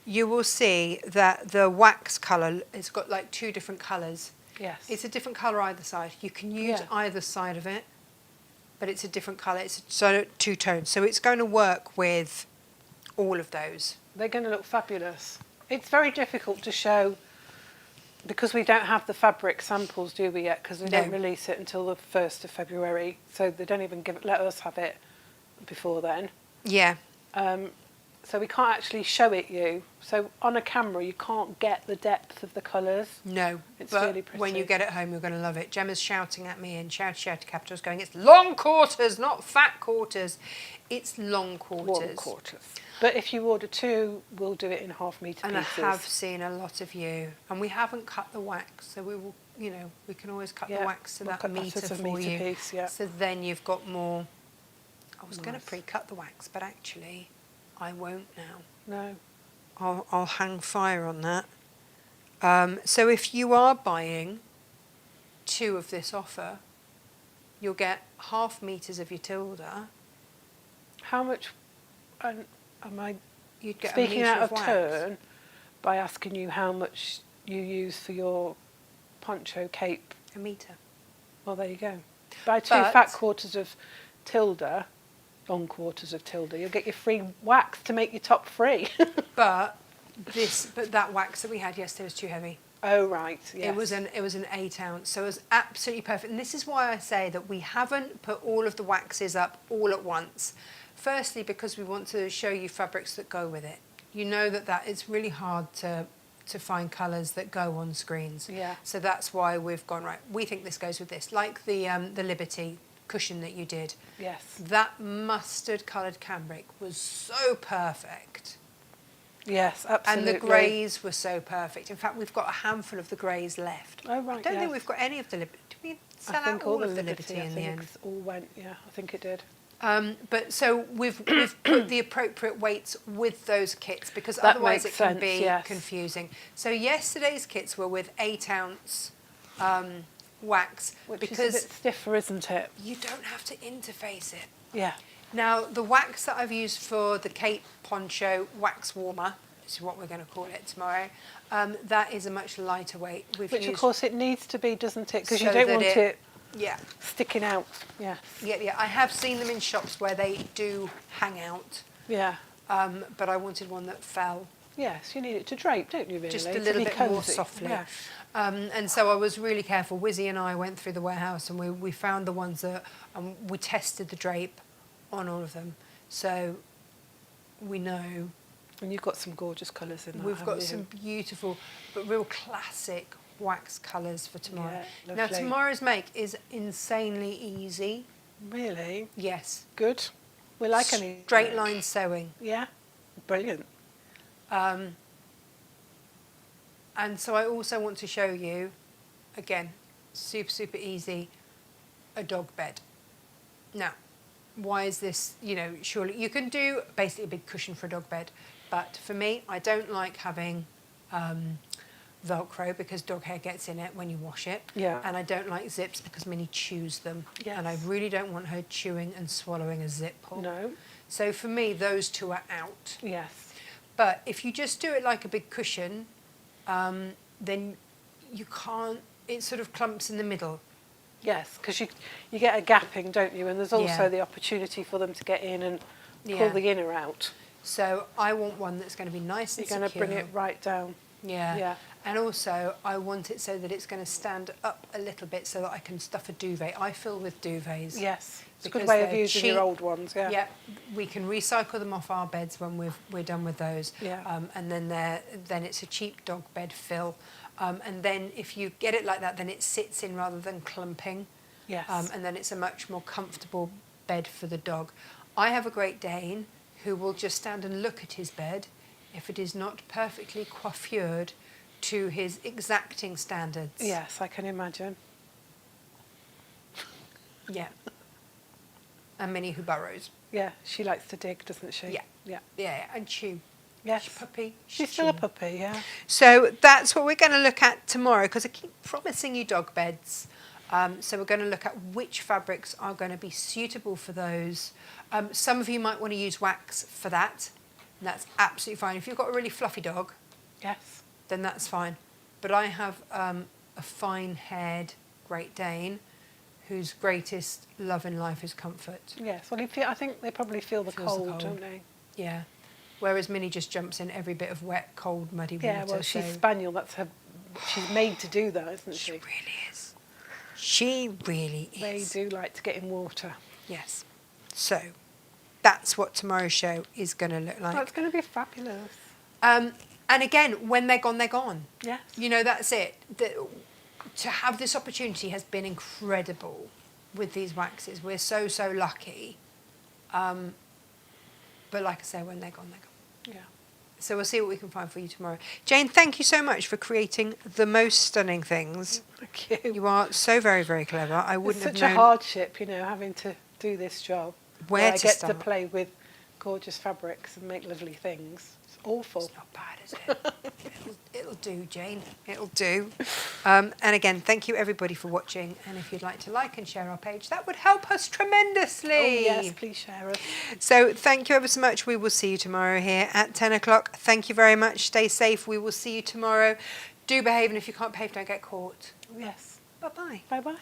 you will see that the wax colour, it's got like 2 different colours. Yes. It's a different colour either side. You can use either side of it, but it's a different colour. It's so 2 tones. So it's going to work with all of those. They're going to look fabulous. It's very difficult to show because we don't have the fabric samples, do we, yet? Because we don't release it until the 1st of February. So they don't even let us have it before then. Yeah. So we can't actually show it you. So on a camera, you can't get the depth of the colours. No, it's but really pretty. when you get it home, you're going to love it. Gemma's shouting at me in shouty capitals going, it's long quarters, not fat quarters. It's long quarters. Long quarters. But if you order 2, we'll do it in half-metre pieces. And I have seen a lot of you. And we haven't cut the wax, so we will, we can always cut the wax to that metre for you. Piece, yeah. So then you've got more. I was going to pre-cut the wax, but actually I won't now. No. I'll hang fire on that. So if you are buying 2 of this offer, you'll get half metres of your Tilda. How much am I You'd get speaking a out of wax. turn by asking you how much you use for your poncho cape? A metre. Well, there you go. Buy 2 fat quarters of Tilda, long quarters of Tilda, you'll get your free wax to make your top free. But that wax that we had yesterday was too heavy. Oh right, yes. It was an 8 ounce, so it was absolutely perfect. And this is why I say that we haven't put all of the waxes up all at once. Firstly, because we want to show you fabrics that go with it. You know that it's really hard to find colours that go on screens. Yeah. So that's why we've gone, right, we think this goes with this. Like the Liberty cushion that you did. Yes. That mustard coloured cambric was so perfect. Yes, absolutely. And the greys were so perfect. In fact, we've got a handful of the greys left. Oh, right, I don't think we've got any of the Liberty. Did we sell out all of the Liberty in the end? All went, yeah, I think it did. But so we've put the appropriate weights with those kits because That otherwise it makes can sense, be yes. confusing. So yesterday's kits were with 8 ounce wax Which because is a bit stiffer, isn't it? you don't have to interface it. Yeah. Now the wax that I've used for the Cape Poncho wax warmer, this is what we're going to call it tomorrow, that is a much lighter weight. Which of course it needs to be, doesn't it? Because so you don't that want it yeah. sticking out. Yeah. Yeah. I have seen them in shops where they do hang out. Yeah. But I wanted one that fell Yes, you need it to drape, don't you, really? just a To little be bit more cosy. softly. Yeah. And so I was really careful. Wizzy and I went through the warehouse and we found the ones that we tested the drape on all of them. So we know. And you've got some gorgeous colours in that. We've got some beautiful but real classic wax colours for tomorrow. Yeah, now lovely. tomorrow's make is insanely easy. Really? Yes. Good. We like any straight line sewing. Yeah. Brilliant. And so I also want to show you, again, super easy, a dog bed. Now, why is this, surely you can do basically a big cushion for a dog bed, but for me, I don't like having Velcro because dog hair gets in it when you wash it. Yeah. And I don't like zips because Minnie chews them. Yes. And I really don't want her chewing and swallowing a zip pull. No. So for me, those 2 are out. Yes. But if you just do it like a big cushion, then you can't, it sort of clumps in the middle. Yes, because you get a gapping, don't you? And there's also Yeah. the opportunity for them to get in and pull Yeah. the inner out. So I want one that's going to be nice and You're going to secure. bring it right down. Yeah. Yeah. And also I want it so that it's going to stand up a little bit so that I can stuff a duvet. I fill with duvets. Yes. It's a good Because way of they're using cheap. your old ones, yeah. Yeah, we can recycle them off our beds when we're done with those. Yeah. And then it's a cheap dog bed fill. And then if you get it like that, then it sits in rather than clumping. Yes. And then it's a much more comfortable bed for the dog. I have a Great Dane who will just stand and look at his bed. If it is not perfectly coiffured, to his exacting standards. Yes, I can imagine. Yeah. And Minnie who burrows. Yeah, she likes to dig, doesn't she? Yeah. Yeah. Yeah, and chew. Yes. She's a puppy. She's still a chew. puppy, yeah. So that's what we're going to look at tomorrow, because I keep promising you dog beds. So we're going to look at which fabrics are going to be suitable for those. Some of you might want to use wax for that. And that's absolutely fine. If you've got a really fluffy dog, Yes. then that's fine. But I have a fine-haired Great Dane whose greatest love in life is comfort. Yes. Well, I think they probably feel the Feels the cold, cold. don't they? Yeah. Whereas Minnie just jumps in every bit of wet, cold, muddy water. Yeah, well, she's so spaniel. That's her. She's made to do that, isn't she she? really is. She really They is. do like to get in water. Yes. So that's what tomorrow's show is going to look like. That's going to be fabulous. And again, when they're gone, they're gone. Yes. You know, that's it. To have this opportunity has been incredible with these waxes. We're so, so lucky. But like I say, when they're gone, they're gone. Yeah. So we'll see what we can find for you tomorrow. Jane, thank you so much for creating the most stunning things. Thank you. You are so very, very clever. I wouldn't It's such have a known hardship, having to do this job. where I to get start. to play with gorgeous fabrics and make lovely things. It's awful. It's not bad, is it? it'll do, Jane. It'll do. And again, thank you everybody for watching. And if you'd like to like and share our page, that would help us tremendously. Oh, yes, please share us. So thank you ever so much. We will see you tomorrow here at 10 o'clock. Thank you very much. Stay safe. We will see you tomorrow. Do behave, and if you can't behave, don't get caught. Yes. Bye-bye. Bye-bye.